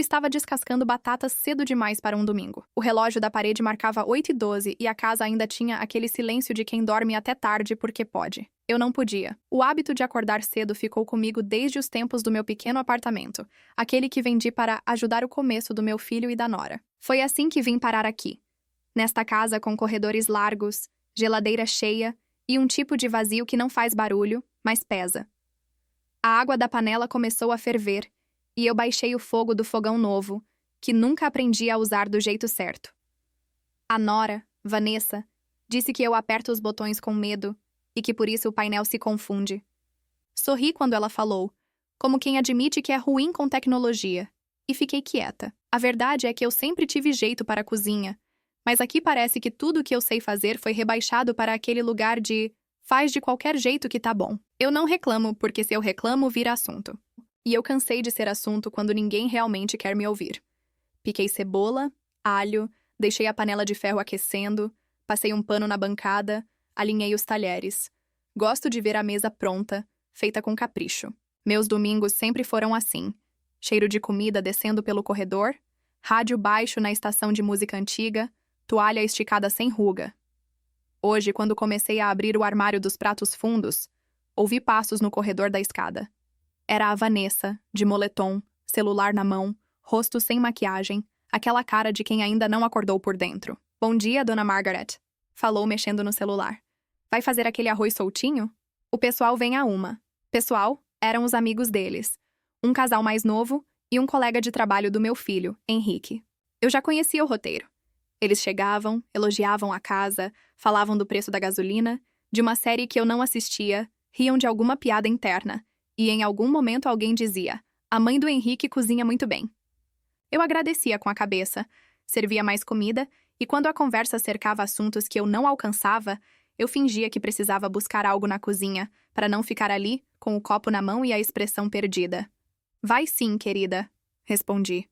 estava descascando batatas cedo demais para um domingo. O relógio da parede marcava 8h12 e a casa ainda tinha aquele silêncio de quem dorme até tarde porque pode. Eu não podia. O hábito de acordar cedo ficou comigo desde os tempos do meu pequeno apartamento, aquele que vendi para ajudar o começo do meu filho e da nora. Foi assim que vim parar aqui. Nesta casa com corredores largos, geladeira cheia e um tipo de vazio que não faz barulho, mas pesa. A água da panela começou a ferver e eu baixei o fogo do fogão novo, que nunca aprendi a usar do jeito certo. A nora, Vanessa, disse que eu aperto os botões com medo e que por isso o painel se confunde. Sorri quando ela falou, como quem admite que é ruim com tecnologia, e fiquei quieta. A verdade é que eu sempre tive jeito para a cozinha, mas aqui parece que tudo o que eu sei fazer foi rebaixado para aquele lugar de faz de qualquer jeito que tá bom. Eu não reclamo, porque se eu reclamo, vira assunto. E eu cansei de ser assunto quando ninguém realmente quer me ouvir. Piquei cebola, alho, deixei a panela de ferro aquecendo, passei um pano na bancada, alinhei os talheres. Gosto de ver a mesa pronta, feita com capricho. Meus domingos sempre foram assim. Cheiro de comida descendo pelo corredor, rádio baixo na estação de música antiga, toalha esticada sem ruga. Hoje, quando comecei a abrir o armário dos pratos fundos, ouvi passos no corredor da escada. Era a Vanessa, de moletom, celular na mão, rosto sem maquiagem, aquela cara de quem ainda não acordou por dentro. Bom dia, dona Margaret, falou mexendo no celular. Vai fazer aquele arroz soltinho? O pessoal vem a uma. Pessoal, eram os amigos deles. Um casal mais novo e um colega de trabalho do meu filho, Henrique. Eu já conhecia o roteiro. Eles chegavam, elogiavam a casa, falavam do preço da gasolina, de uma série que eu não assistia, riam de alguma piada interna, e em algum momento alguém dizia, a mãe do Henrique cozinha muito bem. Eu agradecia com a cabeça, servia mais comida, e quando a conversa cercava assuntos que eu não alcançava, eu fingia que precisava buscar algo na cozinha, para não ficar ali, com o copo na mão e a expressão perdida. Vai sim, querida, respondi.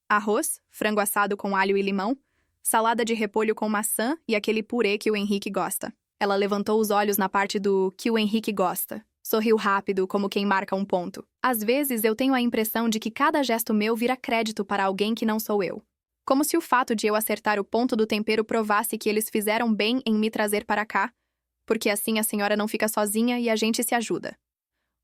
Arroz, frango assado com alho e limão, salada de repolho com maçã e aquele purê que o Henrique gosta. Ela levantou os olhos na parte do que o Henrique gosta. Sorriu rápido, como quem marca um ponto. Às vezes eu tenho a impressão de que cada gesto meu vira crédito para alguém que não sou eu. Como se o fato de eu acertar o ponto do tempero provasse que eles fizeram bem em me trazer para cá, porque assim a senhora não fica sozinha e a gente se ajuda.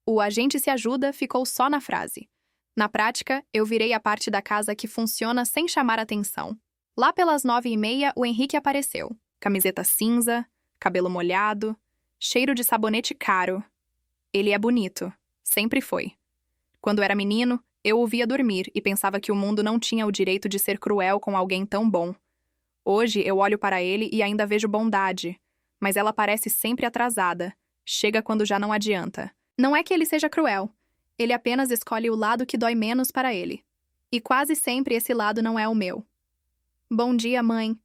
O a gente se ajuda ficou só na frase. Na prática, eu virei a parte da casa que funciona sem chamar atenção. Lá pelas 9h30, o Henrique apareceu. Camiseta cinza, cabelo molhado, cheiro de sabonete caro. Ele é bonito. Sempre foi. Quando era menino, eu o via dormir e pensava que o mundo não tinha o direito de ser cruel com alguém tão bom. Hoje, eu olho para ele e ainda vejo bondade, mas ela parece sempre atrasada. Chega quando já não adianta. Não é que ele seja cruel. Ele apenas escolhe o lado que dói menos para ele. E quase sempre esse lado não é o meu. Bom dia, mãe.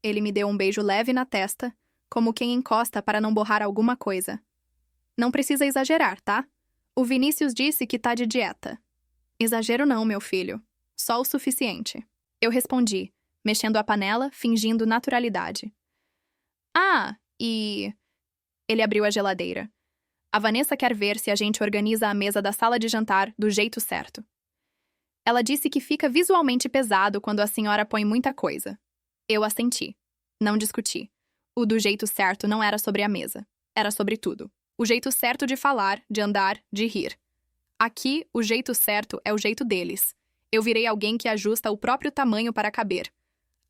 Ele me deu um beijo leve na testa, como quem encosta para não borrar alguma coisa. Não precisa exagerar, tá? O Vinícius disse que tá de dieta. Exagero não, meu filho. Só o suficiente. Eu respondi, mexendo a panela, fingindo naturalidade. Ah, e... Ele abriu a geladeira. A Vanessa quer ver se a gente organiza a mesa da sala de jantar do jeito certo. Ela disse que fica visualmente pesado quando a senhora põe muita coisa. Eu assenti. Não discuti. O do jeito certo não era sobre a mesa. Era sobre tudo. O jeito certo de falar, de andar, de rir. Aqui, o jeito certo é o jeito deles. Eu virei alguém que ajusta o próprio tamanho para caber.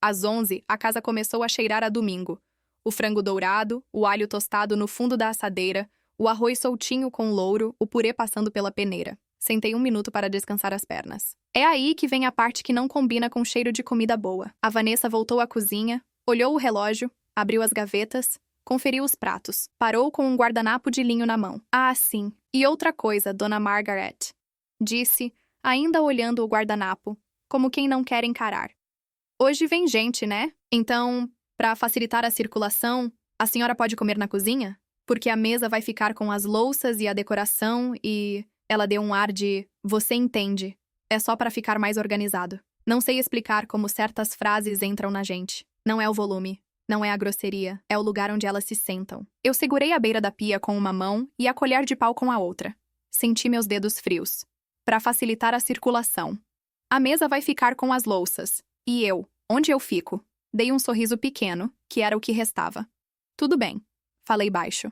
Às 11, a casa começou a cheirar a domingo. O frango dourado, o alho tostado no fundo da assadeira, o arroz soltinho com louro, o purê passando pela peneira. Sentei 1 minuto para descansar as pernas. É aí que vem a parte que não combina com cheiro de comida boa. A Vanessa voltou à cozinha, olhou o relógio, abriu as gavetas, conferiu os pratos. Parou com um guardanapo de linho na mão. Ah, sim. E outra coisa, dona Margaret. Disse, ainda olhando o guardanapo, como quem não quer encarar. Hoje vem gente, né? Então, para facilitar a circulação, a senhora pode comer na cozinha? Porque a mesa vai ficar com as louças e a decoração e... Ela deu um ar de, você entende. É só para ficar mais organizado. Não sei explicar como certas frases entram na gente. Não é o volume, não é a grosseria, é o lugar onde elas se sentam. Eu segurei a beira da pia com uma mão e a colher de pau com a outra. Senti meus dedos frios. Para facilitar a circulação. A mesa vai ficar com as louças. E eu, onde eu fico? Dei um sorriso pequeno, que era o que restava. Tudo bem, falei baixo.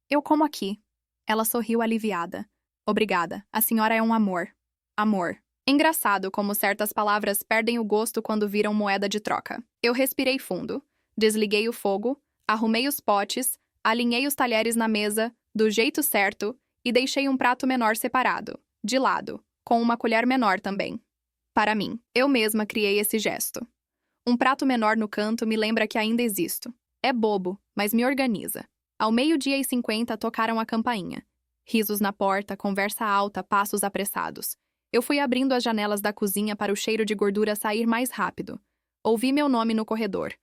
Eu como aqui. Ela sorriu aliviada. Obrigada, a senhora é um amor. Amor. Engraçado como certas palavras perdem o gosto quando viram moeda de troca. Eu respirei fundo, desliguei o fogo, arrumei os potes, alinhei os talheres na mesa, do jeito certo, e deixei um prato menor separado, de lado, com uma colher menor também. Para mim, eu mesma criei esse gesto. Um prato menor no canto me lembra que ainda existo. É bobo, mas me organiza. Ao 12:50 tocaram a campainha. Risos na porta, conversa alta, passos apressados. Eu fui abrindo as janelas da cozinha para o cheiro de gordura sair mais rápido. Ouvi meu nome no corredor.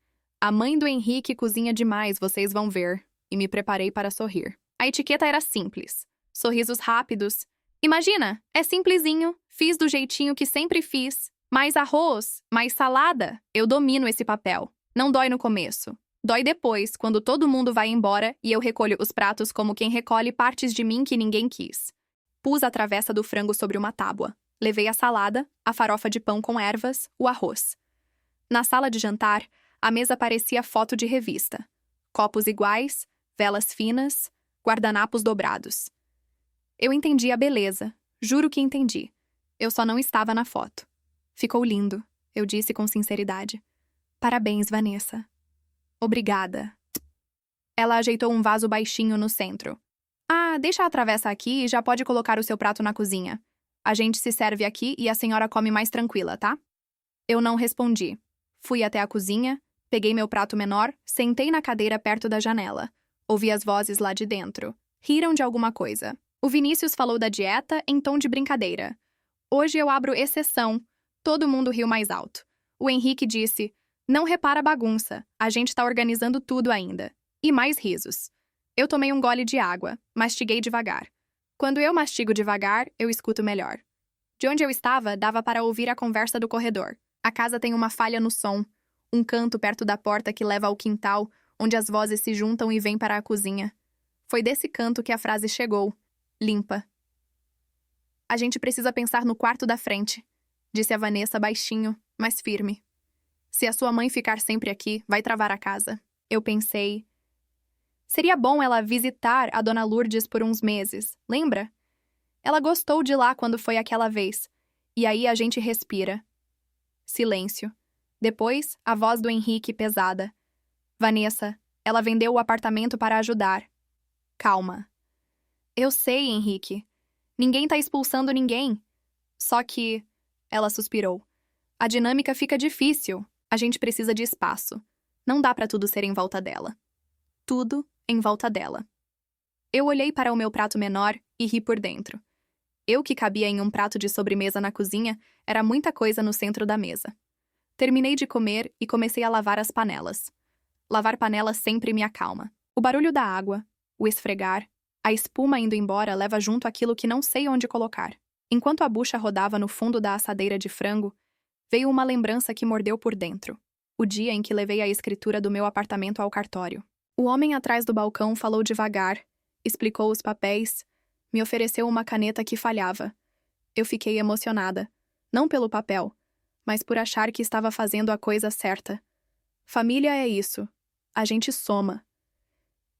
A mãe do Henrique cozinha demais, vocês vão ver. E me preparei para sorrir. A etiqueta era simples. Sorrisos rápidos. Imagina, é simplesinho, fiz do jeitinho que sempre fiz. Mais arroz, mais salada. Eu domino esse papel. Não dói no começo. Dói depois, quando todo mundo vai embora e eu recolho os pratos como quem recolhe partes de mim que ninguém quis. Pus a travessa do frango sobre uma tábua. Levei a salada, a farofa de pão com ervas, o arroz. Na sala de jantar, a mesa parecia foto de revista. Copos iguais, velas finas, guardanapos dobrados. Eu entendi a beleza. Juro que entendi. Eu só não estava na foto. Ficou lindo, eu disse com sinceridade. Parabéns, Vanessa. Obrigada. Ela ajeitou um vaso baixinho no centro. Ah, deixa a travessa aqui e já pode colocar o seu prato na cozinha. A gente se serve aqui e a senhora come mais tranquila, tá? Eu não respondi. Fui até a cozinha, peguei meu prato menor, sentei na cadeira perto da janela. Ouvi as vozes lá de dentro. Riram de alguma coisa. O Vinícius falou da dieta em tom de brincadeira. Hoje eu abro exceção. Todo mundo riu mais alto. O Henrique disse: não repara a bagunça, a gente tá organizando tudo ainda. E mais risos. Eu tomei um gole de água, mastiguei devagar. Quando eu mastigo devagar, eu escuto melhor. De onde eu estava, dava para ouvir a conversa do corredor. A casa tem uma falha no som, um canto perto da porta que leva ao quintal, onde as vozes se juntam e vêm para a cozinha. Foi desse canto que a frase chegou. Limpa. A gente precisa pensar no quarto da frente, disse a Vanessa baixinho, mas firme. Se a sua mãe ficar sempre aqui, vai travar a casa. Eu pensei... Seria bom ela visitar a Dona Lourdes por uns meses, lembra? Ela gostou de lá quando foi aquela vez. E aí a gente respira. Silêncio. Depois, a voz do Henrique pesada. Vanessa, ela vendeu o apartamento para ajudar. Calma. Eu sei, Henrique. Ninguém tá expulsando ninguém. Só que... Ela suspirou. A dinâmica fica difícil. A gente precisa de espaço. Não dá pra tudo ser em volta dela. Tudo em volta dela. Eu olhei para o meu prato menor e ri por dentro. Eu que cabia em um prato de sobremesa na cozinha, era muita coisa no centro da mesa. Terminei de comer e comecei a lavar as panelas. Lavar panelas sempre me acalma. O barulho da água, o esfregar, a espuma indo embora leva junto aquilo que não sei onde colocar. Enquanto a bucha rodava no fundo da assadeira de frango, veio uma lembrança que mordeu por dentro. O dia em que levei a escritura do meu apartamento ao cartório. O homem atrás do balcão falou devagar, explicou os papéis, me ofereceu uma caneta que falhava. Eu fiquei emocionada, não pelo papel, mas por achar que estava fazendo a coisa certa. Família é isso. A gente soma.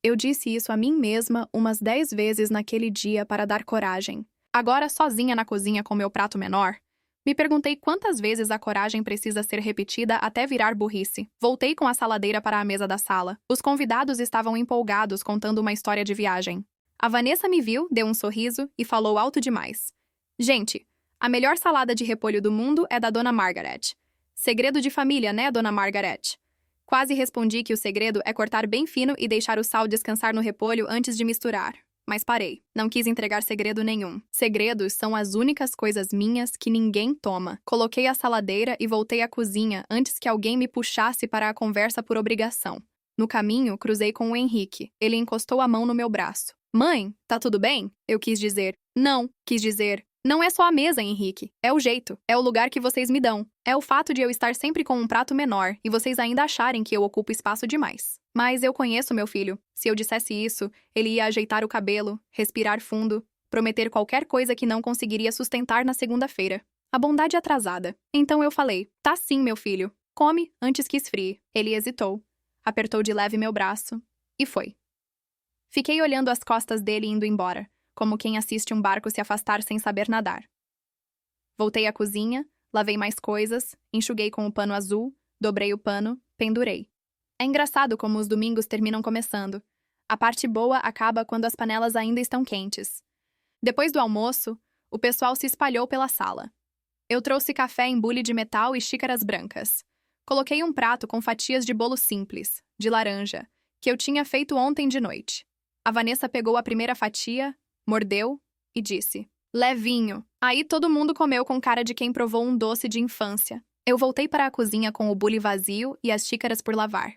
Eu disse isso a mim mesma umas 10 vezes naquele dia para dar coragem. Agora, sozinha na cozinha com meu prato menor, me perguntei quantas vezes a coragem precisa ser repetida até virar burrice. Voltei com a saladeira para a mesa da sala. Os convidados estavam empolgados contando uma história de viagem. A Vanessa me viu, deu um sorriso e falou alto demais. Gente, a melhor salada de repolho do mundo é da Dona Margaret. Segredo de família, né, Dona Margaret? Quase respondi que o segredo é cortar bem fino e deixar o sal descansar no repolho antes de misturar. Mas parei. Não quis entregar segredo nenhum. Segredos são as únicas coisas minhas que ninguém toma. Coloquei a saladeira e voltei à cozinha antes que alguém me puxasse para a conversa por obrigação. No caminho, cruzei com o Henrique. Ele encostou a mão no meu braço. Mãe, tá tudo bem? Eu quis dizer. Não, quis dizer. Não é só a mesa, Henrique. É o jeito. É o lugar que vocês me dão. É o fato de eu estar sempre com um prato menor e vocês ainda acharem que eu ocupo espaço demais. Mas eu conheço meu filho. Se eu dissesse isso, ele ia ajeitar o cabelo, respirar fundo, prometer qualquer coisa que não conseguiria sustentar na segunda-feira. A bondade atrasada. Então eu falei: tá sim, meu filho. Come antes que esfrie. Ele hesitou, apertou de leve meu braço e foi. Fiquei olhando as costas dele indo embora, como quem assiste um barco se afastar sem saber nadar. Voltei à cozinha, lavei mais coisas, enxuguei com o pano azul, dobrei o pano, pendurei. É engraçado como os domingos terminam começando. A parte boa acaba quando as panelas ainda estão quentes. Depois do almoço, o pessoal se espalhou pela sala. Eu trouxe café em bule de metal e xícaras brancas. Coloquei um prato com fatias de bolo simples, de laranja, que eu tinha feito ontem de noite. A Vanessa pegou a primeira fatia, mordeu e disse: levinho. Aí todo mundo comeu com cara de quem provou um doce de infância. Eu voltei para a cozinha com o bule vazio e as xícaras por lavar.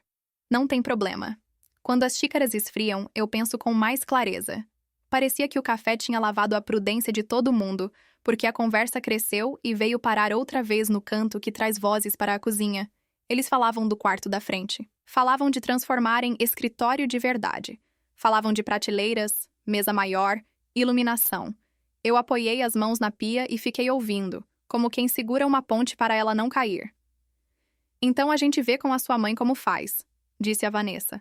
Não tem problema. Quando as xícaras esfriam, eu penso com mais clareza. Parecia que o café tinha lavado a prudência de todo mundo, porque a conversa cresceu e veio parar outra vez no canto que traz vozes para a cozinha. Eles falavam do quarto da frente. Falavam de transformar em escritório de verdade. Falavam de prateleiras, mesa maior, iluminação. Eu apoiei as mãos na pia e fiquei ouvindo, como quem segura uma ponte para ela não cair. Então a gente vê com a sua mãe como faz, disse a Vanessa.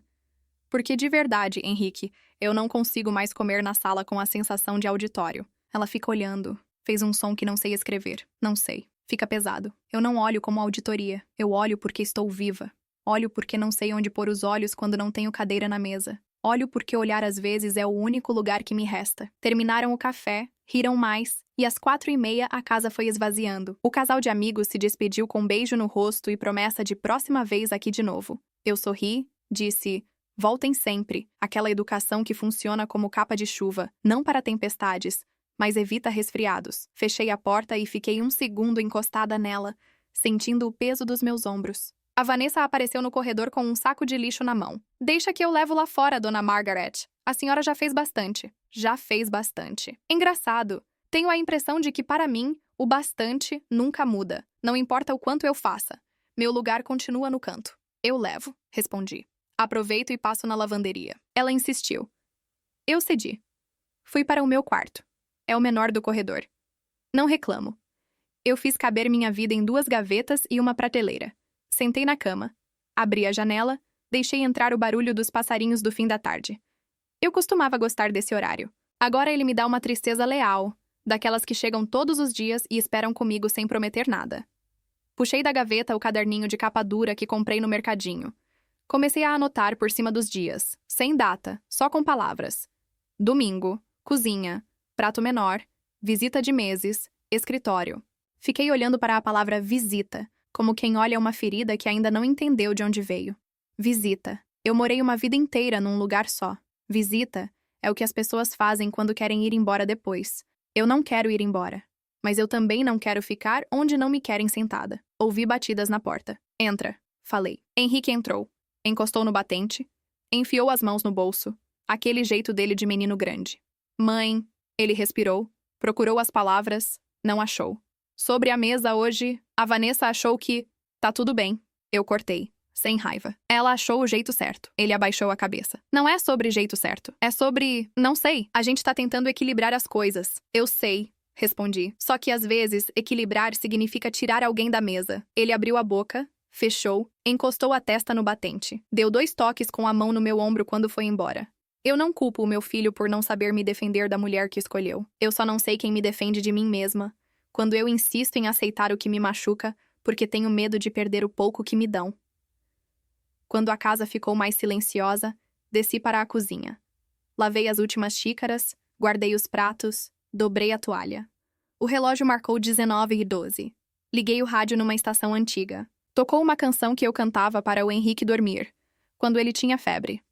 Porque de verdade, Henrique, eu não consigo mais comer na sala com a sensação de auditório. Ela fica olhando. Fez um som que não sei escrever. Não sei. Fica pesado. Eu não olho como auditoria. Eu olho porque estou viva. Olho porque não sei onde pôr os olhos quando não tenho cadeira na mesa. Olho porque olhar às vezes é o único lugar que me resta. Terminaram o café, riram mais, e às 4h30 a casa foi esvaziando. O casal de amigos se despediu com um beijo no rosto e promessa de próxima vez aqui de novo. Eu sorri, disse: voltem sempre, aquela educação que funciona como capa de chuva, não para tempestades, mas evita resfriados. Fechei a porta e fiquei um segundo encostada nela, sentindo o peso dos meus ombros. A Vanessa apareceu no corredor com um saco de lixo na mão. Deixa que eu levo lá fora, dona Margaret. A senhora já fez bastante. Já fez bastante. Engraçado. Tenho a impressão de que, para mim, o bastante nunca muda. Não importa o quanto eu faça. Meu lugar continua no canto. Eu levo, respondi. Aproveito e passo na lavanderia. Ela insistiu. Eu cedi. Fui para o meu quarto. É o menor do corredor. Não reclamo. Eu fiz caber minha vida em 2 gavetas e uma prateleira. Sentei na cama. Abri a janela, deixei entrar o barulho dos passarinhos do fim da tarde. Eu costumava gostar desse horário. Agora ele me dá uma tristeza leal, daquelas que chegam todos os dias e esperam comigo sem prometer nada. Puxei da gaveta o caderninho de capa dura que comprei no mercadinho. Comecei a anotar por cima dos dias, sem data, só com palavras. Domingo, cozinha, prato menor, visita de meses, escritório. Fiquei olhando para a palavra visita, como quem olha uma ferida que ainda não entendeu de onde veio. Visita. Eu morei uma vida inteira num lugar só. Visita é o que as pessoas fazem quando querem ir embora depois. Eu não quero ir embora. Mas eu também não quero ficar onde não me querem sentada. Ouvi batidas na porta. Entra, falei. Henrique entrou. Encostou no batente. Enfiou as mãos no bolso. Aquele jeito dele de menino grande. Mãe, ele respirou. Procurou as palavras. Não achou. Sobre a mesa hoje, a Vanessa achou que... tá tudo bem. Eu cortei, sem raiva. Ela achou o jeito certo. Ele abaixou a cabeça. Não é sobre jeito certo. É sobre... não sei. A gente tá tentando equilibrar as coisas. Eu sei, respondi. Só que às vezes, equilibrar significa tirar alguém da mesa. Ele abriu a boca, fechou, encostou a testa no batente. Deu 2 toques com a mão no meu ombro quando foi embora. Eu não culpo o meu filho por não saber me defender da mulher que escolheu. Eu só não sei quem me defende de mim mesma. Quando eu insisto em aceitar o que me machuca, porque tenho medo de perder o pouco que me dão. Quando a casa ficou mais silenciosa, desci para a cozinha. Lavei as últimas xícaras, guardei os pratos, dobrei a toalha. O relógio marcou 19h12. Liguei o rádio numa estação antiga. Tocou uma canção que eu cantava para o Henrique dormir, quando ele tinha febre.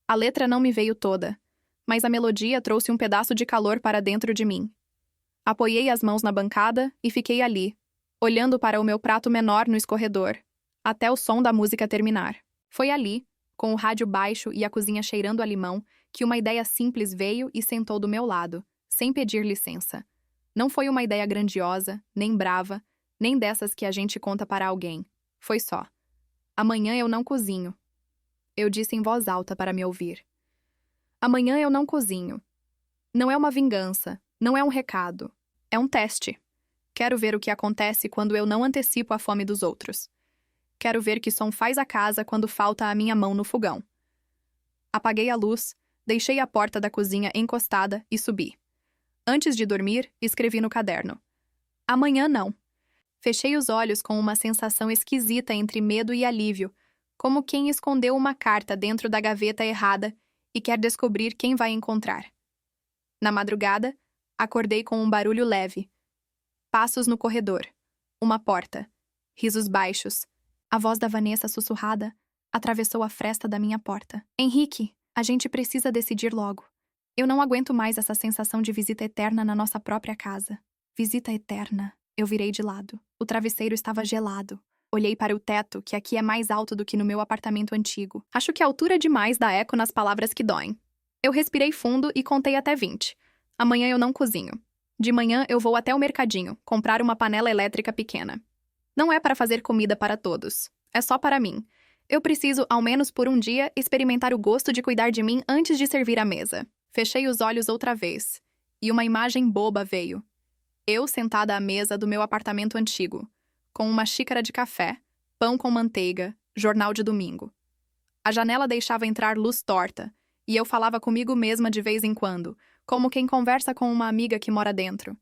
A letra não me veio toda, mas a melodia trouxe um pedaço de calor para dentro de mim. Apoiei as mãos na bancada e fiquei ali, olhando para o meu prato menor no escorredor, até o som da música terminar. Foi ali, com o rádio baixo e a cozinha cheirando a limão, que uma ideia simples veio e sentou do meu lado, sem pedir licença. Não foi uma ideia grandiosa, nem brava, nem dessas que a gente conta para alguém. Foi só. Amanhã eu não cozinho. Eu disse em voz alta para me ouvir. Amanhã eu não cozinho. Não é uma vingança, não é um recado. É um teste. Quero ver o que acontece quando eu não antecipo a fome dos outros. Quero ver que som faz a casa quando falta a minha mão no fogão. Apaguei a luz, deixei a porta da cozinha encostada e subi. Antes de dormir, escrevi no caderno: amanhã não. Fechei os olhos com uma sensação esquisita entre medo e alívio, como quem escondeu uma carta dentro da gaveta errada e quer descobrir quem vai encontrar. Na madrugada, acordei com um barulho leve. Passos no corredor. Uma porta. Risos baixos. A voz da Vanessa sussurrada atravessou a fresta da minha porta. Henrique, a gente precisa decidir logo. Eu não aguento mais essa sensação de visita eterna na nossa própria casa. Visita eterna. Eu virei de lado. O travesseiro estava gelado. Olhei para o teto, que aqui é mais alto do que no meu apartamento antigo. Acho que a altura é demais dá eco nas palavras que doem. Eu respirei fundo e contei até 20. Amanhã eu não cozinho. De manhã eu vou até o mercadinho, comprar uma panela elétrica pequena. Não é para fazer comida para todos. É só para mim. Eu preciso, ao menos por um dia, experimentar o gosto de cuidar de mim antes de servir a mesa. Fechei os olhos outra vez. E uma imagem boba veio. Eu sentada à mesa do meu apartamento antigo, com uma xícara de café, pão com manteiga, jornal de domingo. A janela deixava entrar luz torta, e eu falava comigo mesma de vez em quando, como quem conversa com uma amiga que mora dentro.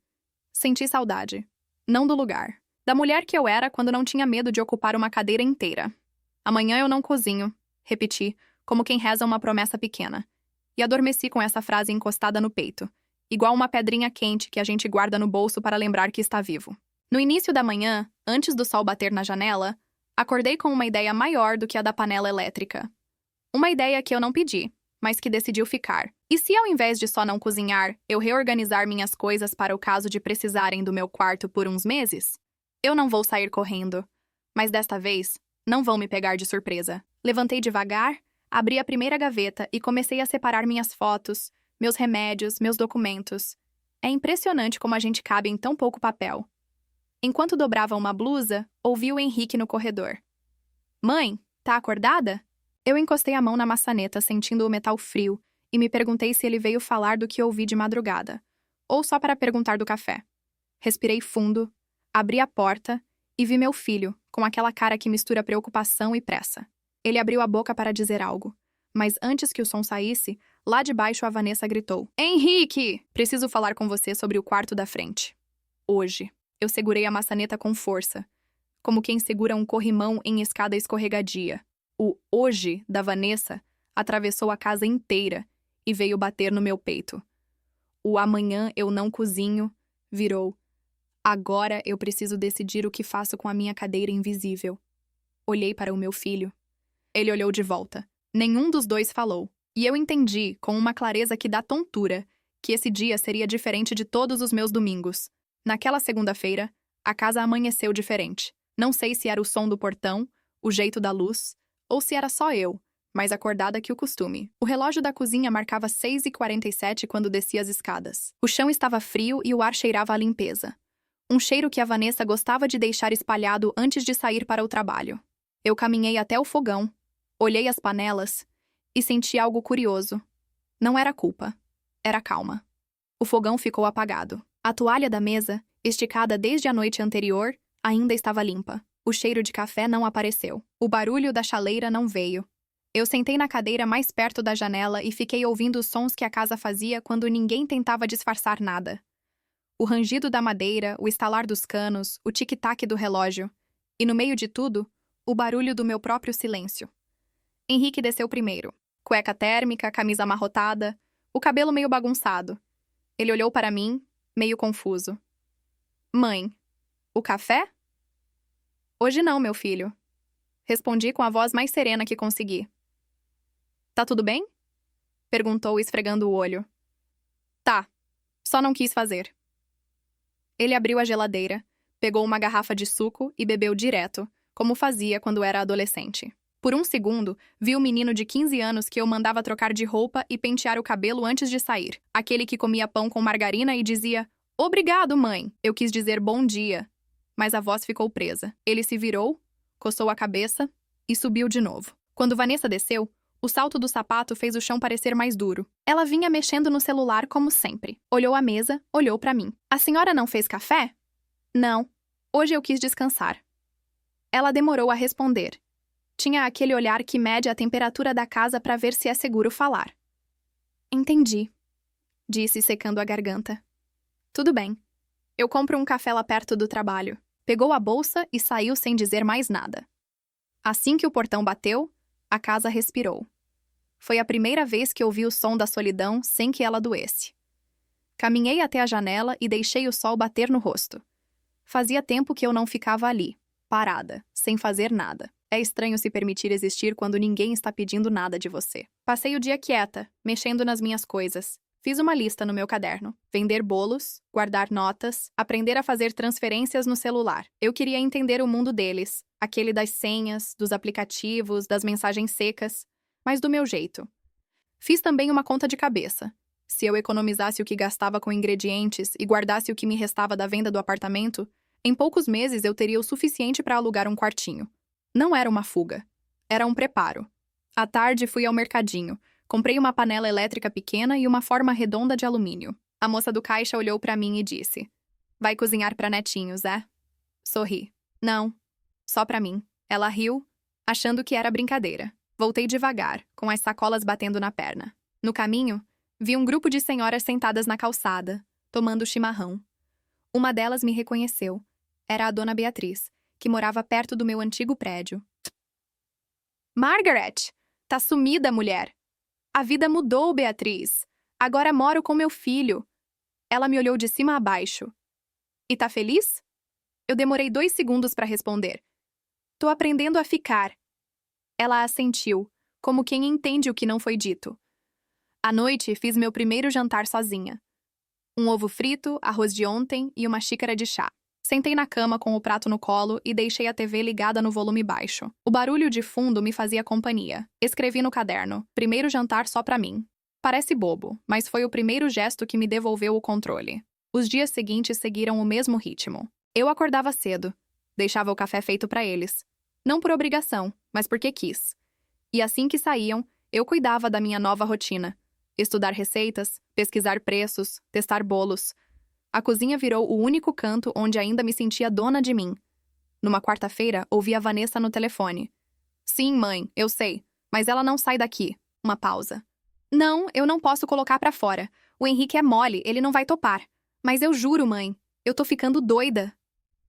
Senti saudade. Não do lugar. Da mulher que eu era quando não tinha medo de ocupar uma cadeira inteira. Amanhã eu não cozinho, repeti, como quem reza uma promessa pequena. E adormeci com essa frase encostada no peito, igual uma pedrinha quente que a gente guarda no bolso para lembrar que está vivo. No início da manhã, antes do sol bater na janela, acordei com uma ideia maior do que a da panela elétrica. Uma ideia que eu não pedi, mas que decidiu ficar. E se ao invés de só não cozinhar, eu reorganizar minhas coisas para o caso de precisarem do meu quarto por uns meses? Eu não vou sair correndo, mas desta vez, não vão me pegar de surpresa. Levantei devagar, abri a primeira gaveta e comecei a separar minhas fotos, meus remédios, meus documentos. É impressionante como a gente cabe em tão pouco papel. Enquanto dobrava uma blusa, ouvi o Henrique no corredor. Mãe, tá acordada? Eu encostei a mão na maçaneta, sentindo o metal frio, e me perguntei se ele veio falar do que ouvi de madrugada, ou só para perguntar do café. Respirei fundo, abri a porta e vi meu filho, com aquela cara que mistura preocupação e pressa. Ele abriu a boca para dizer algo, mas antes que o som saísse, lá de baixo a Vanessa gritou: Henrique! Preciso falar com você sobre o quarto da frente. Hoje. Eu segurei a maçaneta com força, como quem segura um corrimão em escada escorregadia. O hoje da Vanessa atravessou a casa inteira e veio bater no meu peito. O amanhã eu não cozinho virou: agora eu preciso decidir o que faço com a minha cadeira invisível. Olhei para o meu filho. Ele olhou de volta. Nenhum dos dois falou. E eu entendi, com uma clareza que dá tontura, que esse dia seria diferente de todos os meus domingos. Naquela segunda-feira, a casa amanheceu diferente. Não sei se era o som do portão, o jeito da luz, ou se era só eu, mais acordada que o costume. O relógio da cozinha marcava 6h47 quando desci as escadas. O chão estava frio e o ar cheirava a limpeza. Um cheiro que a Vanessa gostava de deixar espalhado antes de sair para o trabalho. Eu caminhei até o fogão, olhei as panelas e senti algo curioso. Não era culpa, era calma. O fogão ficou apagado. A toalha da mesa, esticada desde a noite anterior, ainda estava limpa. O cheiro de café não apareceu. O barulho da chaleira não veio. Eu sentei na cadeira mais perto da janela e fiquei ouvindo os sons que a casa fazia quando ninguém tentava disfarçar nada. O rangido da madeira, o estalar dos canos, o tic-tac do relógio. E no meio de tudo, o barulho do meu próprio silêncio. Henrique desceu primeiro. Cueca térmica, camisa amarrotada, o cabelo meio bagunçado. Ele olhou para mim, meio confuso. Mãe, o café? Hoje não, meu filho. Respondi com a voz mais serena que consegui. Tá tudo bem? Perguntou, esfregando o olho. Tá, só não quis fazer. Ele abriu a geladeira, pegou uma garrafa de suco e bebeu direto, como fazia quando era adolescente. Por um segundo, vi o menino de 15 anos que eu mandava trocar de roupa e pentear o cabelo antes de sair. Aquele que comia pão com margarina e dizia: Obrigado, mãe! Eu quis dizer bom dia, mas a voz ficou presa. Ele se virou, coçou a cabeça e subiu de novo. Quando Vanessa desceu, o salto do sapato fez o chão parecer mais duro. Ela vinha mexendo no celular como sempre. Olhou a mesa, olhou para mim. A senhora não fez café? Não. Hoje eu quis descansar. Ela demorou a responder. Tinha aquele olhar que mede a temperatura da casa para ver se é seguro falar. Entendi, disse secando a garganta. Tudo bem. Eu compro um café lá perto do trabalho. Pegou a bolsa e saiu sem dizer mais nada. Assim que o portão bateu, a casa respirou. Foi a primeira vez que ouvi o som da solidão sem que ela doesse. Caminhei até a janela e deixei o sol bater no rosto. Fazia tempo que eu não ficava ali, parada, sem fazer nada. É estranho se permitir existir quando ninguém está pedindo nada de você. Passei o dia quieta, mexendo nas minhas coisas. Fiz uma lista no meu caderno. Vender bolos, guardar notas, aprender a fazer transferências no celular. Eu queria entender o mundo deles, aquele das senhas, dos aplicativos, das mensagens secas, mas do meu jeito. Fiz também uma conta de cabeça. Se eu economizasse o que gastava com ingredientes e guardasse o que me restava da venda do apartamento, em poucos meses eu teria o suficiente para alugar um quartinho. Não era uma fuga. Era um preparo. À tarde fui ao mercadinho. Comprei uma panela elétrica pequena e uma forma redonda de alumínio. A moça do caixa olhou para mim e disse: Vai cozinhar para netinhos, é? Sorri. Não. Só para mim. Ela riu, achando que era brincadeira. Voltei devagar, com as sacolas batendo na perna. No caminho, vi um grupo de senhoras sentadas na calçada, tomando chimarrão. Uma delas me reconheceu. Era a dona Beatriz, que morava perto do meu antigo prédio. Margaret! Tá sumida, mulher! A vida mudou, Beatriz. Agora moro com meu filho. Ela me olhou de cima a baixo. E tá feliz? Eu demorei 2 segundos para responder. Tô aprendendo a ficar. Ela assentiu, como quem entende o que não foi dito. À noite, fiz meu primeiro jantar sozinha. Um ovo frito, arroz de ontem e uma xícara de chá. Sentei na cama com o prato no colo e deixei a TV ligada no volume baixo. O barulho de fundo me fazia companhia. Escrevi no caderno: primeiro jantar só pra mim. Parece bobo, mas foi o primeiro gesto que me devolveu o controle. Os dias seguintes seguiram o mesmo ritmo. Eu acordava cedo. Deixava o café feito pra eles. Não por obrigação, mas porque quis. E assim que saíam, eu cuidava da minha nova rotina. Estudar receitas, pesquisar preços, testar bolos. A cozinha virou o único canto onde ainda me sentia dona de mim. Numa quarta-feira, ouvi a Vanessa no telefone. Sim, mãe, eu sei, mas ela não sai daqui. Uma pausa. Não, eu não posso colocar pra fora. O Henrique é mole, ele não vai topar. Mas eu juro, mãe, eu tô ficando doida.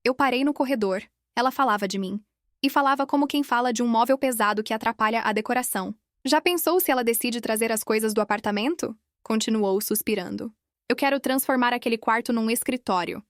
Eu parei no corredor. Ela falava de mim. E falava como quem fala de um móvel pesado que atrapalha a decoração. Já pensou se ela decide trazer as coisas do apartamento? Continuou, suspirando. Eu quero transformar aquele quarto num escritório.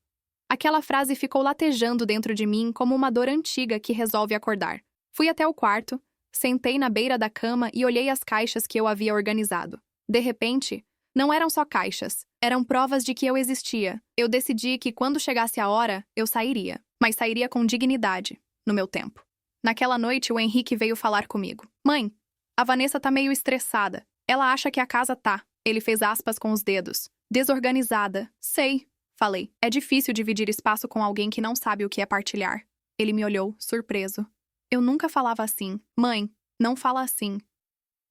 Aquela frase ficou latejando dentro de mim como uma dor antiga que resolve acordar. Fui até o quarto, sentei na beira da cama e olhei as caixas que eu havia organizado. De repente, não eram só caixas, eram provas de que eu existia. Eu decidi que quando chegasse a hora, eu sairia, mas sairia com dignidade, no meu tempo. Naquela noite, o Henrique veio falar comigo. Mãe, a Vanessa tá meio estressada. Ela acha que a casa tá. Ele fez aspas com os dedos. Desorganizada. Sei, falei. É difícil dividir espaço com alguém que não sabe o que é partilhar. Ele me olhou, surpreso. Eu nunca falava assim. Mãe, não fala assim.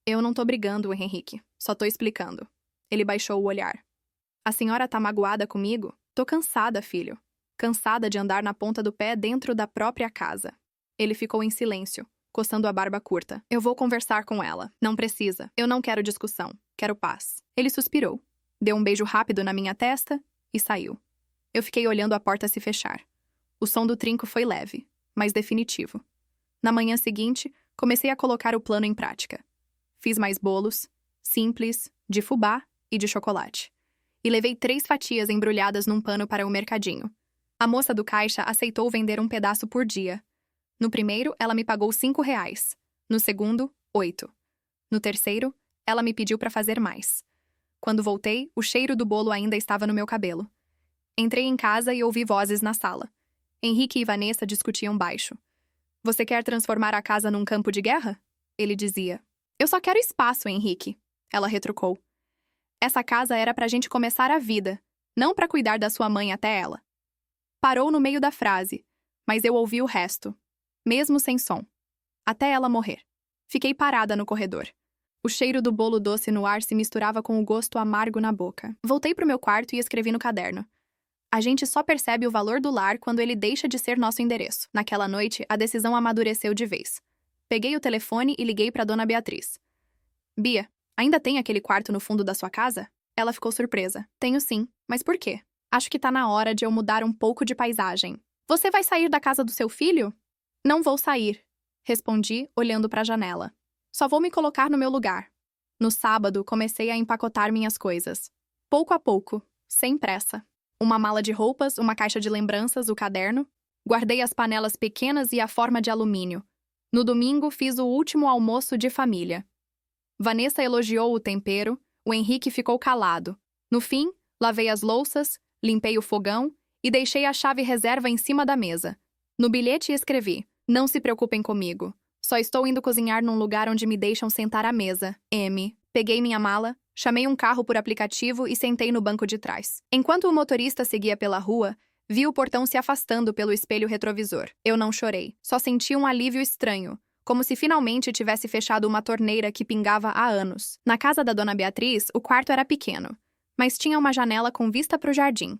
Eu não tô brigando, Henrique. Só tô explicando. Ele baixou o olhar. A senhora tá magoada comigo? Tô cansada, filho. Cansada de andar na ponta do pé dentro da própria casa. Ele ficou em silêncio, coçando a barba curta. Eu vou conversar com ela. Não precisa. Eu não quero discussão. Quero paz. Ele suspirou. Deu um beijo rápido na minha testa e saiu. Eu fiquei olhando a porta se fechar. O som do trinco foi leve, mas definitivo. Na manhã seguinte, comecei a colocar o plano em prática. Fiz mais bolos, simples, de fubá e de chocolate. E levei 3 fatias embrulhadas num pano para o mercadinho. A moça do caixa aceitou vender um pedaço por dia. No primeiro, ela me pagou R$ 5. No segundo, 8. No terceiro, ela me pediu para fazer mais. Quando voltei, o cheiro do bolo ainda estava no meu cabelo. Entrei em casa e ouvi vozes na sala. Henrique e Vanessa discutiam baixo. Você quer transformar a casa num campo de guerra? Ele dizia. Eu só quero espaço, Henrique. Ela retrucou. Essa casa era pra gente começar a vida, não pra cuidar da sua mãe até ela. Parou no meio da frase, mas eu ouvi o resto, mesmo sem som. Até ela morrer. Fiquei parada no corredor. O cheiro do bolo doce no ar se misturava com o gosto amargo na boca. Voltei pro meu quarto e escrevi no caderno. A gente só percebe o valor do lar quando ele deixa de ser nosso endereço. Naquela noite, a decisão amadureceu de vez. Peguei o telefone e liguei para Dona Beatriz. Bia, ainda tem aquele quarto no fundo da sua casa? Ela ficou surpresa. Tenho sim, mas por quê? Acho que tá na hora de eu mudar um pouco de paisagem. Você vai sair da casa do seu filho? Não vou sair, respondi, olhando para a janela. Só vou me colocar no meu lugar. No sábado, comecei a empacotar minhas coisas. Pouco a pouco, sem pressa. Uma mala de roupas, uma caixa de lembranças, o caderno. Guardei as panelas pequenas e a forma de alumínio. No domingo, fiz o último almoço de família. Vanessa elogiou o tempero, o Henrique ficou calado. No fim, lavei as louças, limpei o fogão e deixei a chave reserva em cima da mesa. No bilhete escrevi: não se preocupem comigo. Só estou indo cozinhar num lugar onde me deixam sentar à mesa. M. Peguei minha mala, chamei um carro por aplicativo e sentei no banco de trás. Enquanto o motorista seguia pela rua, vi o portão se afastando pelo espelho retrovisor. Eu não chorei, só senti um alívio estranho, como se finalmente tivesse fechado uma torneira que pingava há anos. Na casa da Dona Beatriz, o quarto era pequeno, mas tinha uma janela com vista para o jardim.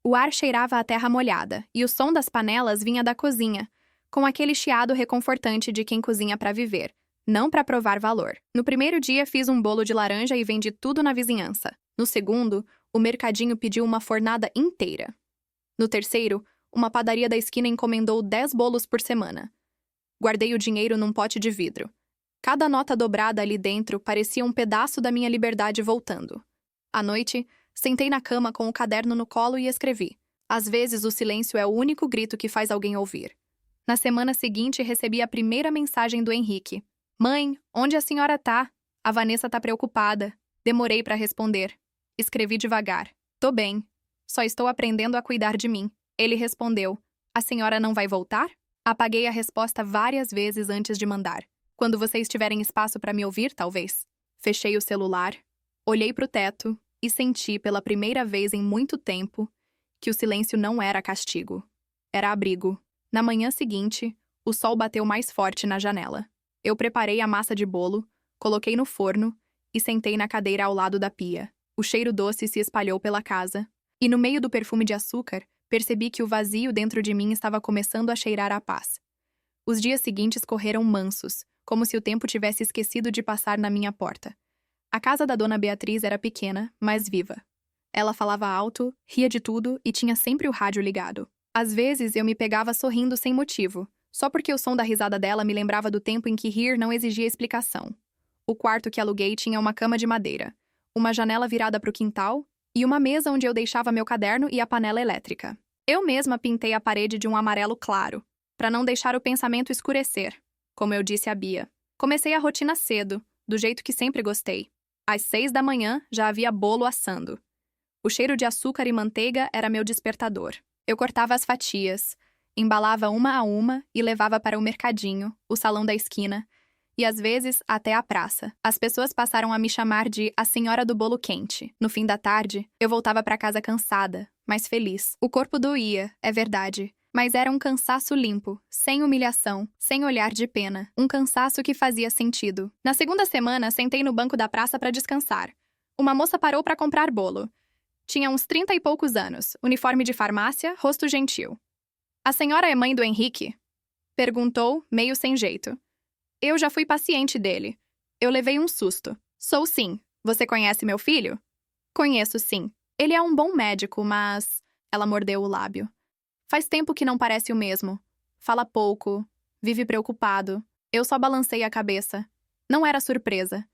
O ar cheirava a terra molhada, e o som das panelas vinha da cozinha, com aquele chiado reconfortante de quem cozinha para viver, não para provar valor. No primeiro dia, fiz um bolo de laranja e vendi tudo na vizinhança. No segundo, o mercadinho pediu uma fornada inteira. No terceiro, uma padaria da esquina encomendou 10 bolos por semana. Guardei o dinheiro num pote de vidro. Cada nota dobrada ali dentro parecia um pedaço da minha liberdade voltando. À noite, sentei na cama com o caderno no colo e escrevi. Às vezes, o silêncio é o único grito que faz alguém ouvir. Na semana seguinte, recebi a primeira mensagem do Henrique. Mãe, onde a senhora tá? A Vanessa tá preocupada. Demorei para responder. Escrevi devagar. Tô bem. Só estou aprendendo a cuidar de mim. Ele respondeu. A senhora não vai voltar? Apaguei a resposta várias vezes antes de mandar. Quando vocês tiverem espaço para me ouvir, talvez. Fechei o celular, olhei pro teto e senti pela primeira vez em muito tempo que o silêncio não era castigo. Era abrigo. Na manhã seguinte, o sol bateu mais forte na janela. Eu preparei a massa de bolo, coloquei no forno e sentei na cadeira ao lado da pia. O cheiro doce se espalhou pela casa, e no meio do perfume de açúcar, percebi que o vazio dentro de mim estava começando a cheirar a paz. Os dias seguintes correram mansos, como se o tempo tivesse esquecido de passar na minha porta. A casa da Dona Beatriz era pequena, mas viva. Ela falava alto, ria de tudo e tinha sempre o rádio ligado. Às vezes, eu me pegava sorrindo sem motivo, só porque o som da risada dela me lembrava do tempo em que rir não exigia explicação. O quarto que aluguei tinha uma cama de madeira, uma janela virada para o quintal e uma mesa onde eu deixava meu caderno e a panela elétrica. Eu mesma pintei a parede de um amarelo claro, para não deixar o pensamento escurecer, como eu disse a Bia. Comecei a rotina cedo, do jeito que sempre gostei. Às 6 da manhã, já havia bolo assando. O cheiro de açúcar e manteiga era meu despertador. Eu cortava as fatias, embalava uma a uma e levava para o mercadinho, o salão da esquina, e às vezes até a praça. As pessoas passaram a me chamar de a senhora do bolo quente. No fim da tarde, eu voltava para casa cansada, mas feliz. O corpo doía, é verdade, mas era um cansaço limpo, sem humilhação, sem olhar de pena. Um cansaço que fazia sentido. Na segunda semana, sentei no banco da praça para descansar. Uma moça parou para comprar bolo. Tinha uns 30 e poucos anos, uniforme de farmácia, rosto gentil. A senhora é mãe do Henrique? Perguntou, meio sem jeito. Eu já fui paciente dele. Eu levei um susto. Sou sim. Você conhece meu filho? Conheço sim. Ele é um bom médico, mas... Ela mordeu o lábio. Faz tempo que não parece o mesmo. Fala pouco. Vive preocupado. Eu só balancei a cabeça. Não era surpresa.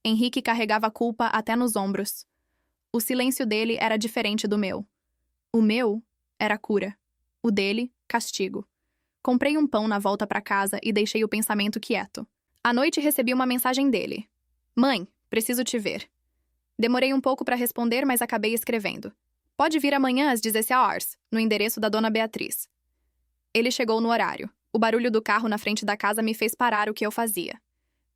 Henrique carregava a culpa até nos ombros. O silêncio dele era diferente do meu. O meu era cura. O dele, castigo. Comprei um pão na volta para casa e deixei o pensamento quieto. À noite recebi uma mensagem dele. Mãe, preciso te ver. Demorei um pouco para responder, mas acabei escrevendo. Pode vir amanhã às 16 horas, no endereço da Dona Beatriz. Ele chegou no horário. O barulho do carro na frente da casa me fez parar o que eu fazia.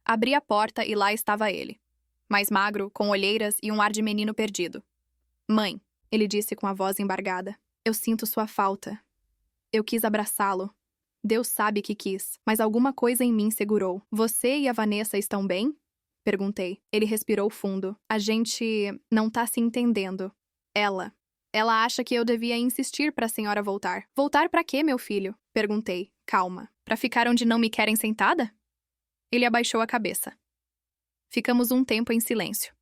Abri a porta e lá estava ele. Mais magro, com olheiras e um ar de menino perdido. Mãe, ele disse com a voz embargada. Eu sinto sua falta. Eu quis abraçá-lo. Deus sabe que quis, mas alguma coisa em mim segurou. Você e a Vanessa estão bem? Perguntei. Ele respirou fundo. A gente não tá se entendendo. Ela. Ela acha que eu devia insistir para a senhora voltar. Voltar para quê, meu filho? Perguntei, calma. Para ficar onde não me querem sentada? Ele abaixou a cabeça. Ficamos um tempo em silêncio.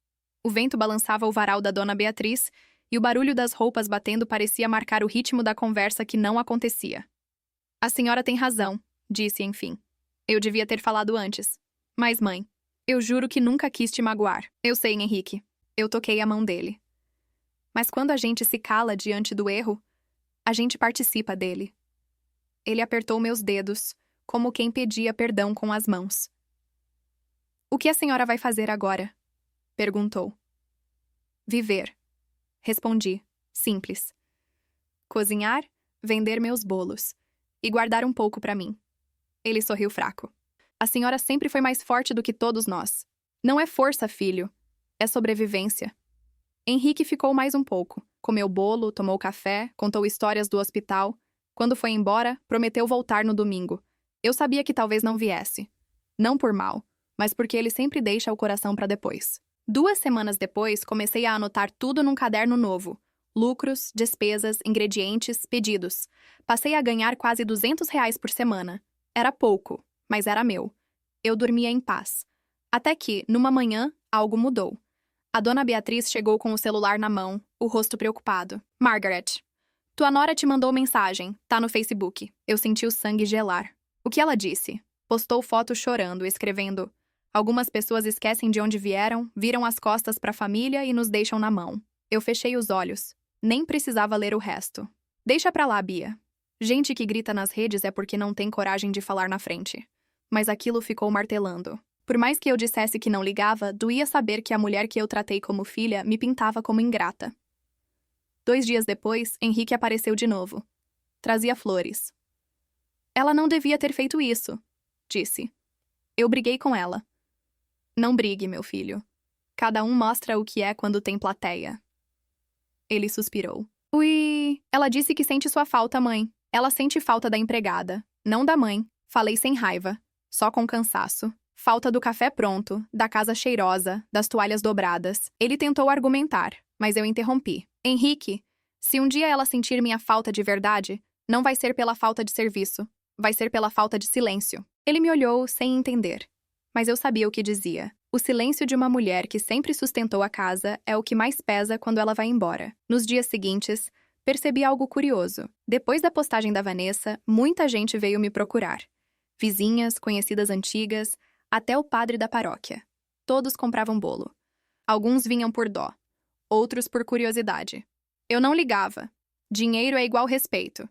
O vento balançava o varal da dona Beatriz e o barulho das roupas batendo parecia marcar o ritmo da conversa que não acontecia. A senhora tem razão, disse enfim. Eu devia ter falado antes. Mas, mãe, eu juro que nunca quis te magoar. Eu sei, Henrique. Eu toquei a mão dele. Mas quando a gente se cala diante do erro, a gente participa dele. Ele apertou meus dedos, como quem pedia perdão com as mãos. O que a senhora vai fazer agora? Perguntou. Viver. Respondi, simples. Cozinhar, vender meus bolos e guardar um pouco para mim. Ele sorriu fraco. A senhora sempre foi mais forte do que todos nós. Não é força, filho. É sobrevivência. Henrique ficou mais um pouco. Comeu bolo, tomou café, contou histórias do hospital. Quando foi embora, prometeu voltar no domingo. Eu sabia que talvez não viesse. Não por mal, mas porque ele sempre deixa o coração para depois. 2 semanas depois, comecei a anotar tudo num caderno novo. Lucros, despesas, ingredientes, pedidos. Passei a ganhar quase R$ 200 por semana. Era pouco, mas era meu. Eu dormia em paz. Até que, numa manhã, algo mudou. A dona Beatriz chegou com o celular na mão, o rosto preocupado. Margaret, tua nora te mandou mensagem, tá no Facebook. Eu senti o sangue gelar. O que ela disse? Postou foto chorando, escrevendo: algumas pessoas esquecem de onde vieram, viram as costas pra família e nos deixam na mão. Eu fechei os olhos. Nem precisava ler o resto. Deixa pra lá, Bia. Gente que grita nas redes é porque não tem coragem de falar na frente. Mas aquilo ficou martelando. Por mais que eu dissesse que não ligava, doía saber que a mulher que eu tratei como filha me pintava como ingrata. 2 dias depois, Henrique apareceu de novo. Trazia flores. Ela não devia ter feito isso, disse. Eu briguei com ela. Não brigue, meu filho. Cada um mostra o que é quando tem plateia. Ele suspirou. Ui, ela disse que sente sua falta, mãe. Ela sente falta da empregada, não da mãe. Falei sem raiva, só com cansaço. Falta do café pronto, da casa cheirosa, das toalhas dobradas. Ele tentou argumentar, mas eu interrompi. Henrique, se um dia ela sentir minha falta de verdade, não vai ser pela falta de serviço, vai ser pela falta de silêncio. Ele me olhou sem entender, mas eu sabia o que dizia. O silêncio de uma mulher que sempre sustentou a casa é o que mais pesa quando ela vai embora. Nos dias seguintes, percebi algo curioso. Depois da postagem da Vanessa, muita gente veio me procurar. Vizinhas, conhecidas antigas, até o padre da paróquia. Todos compravam bolo. Alguns vinham por dó, outros por curiosidade. Eu não ligava. Dinheiro é igual respeito.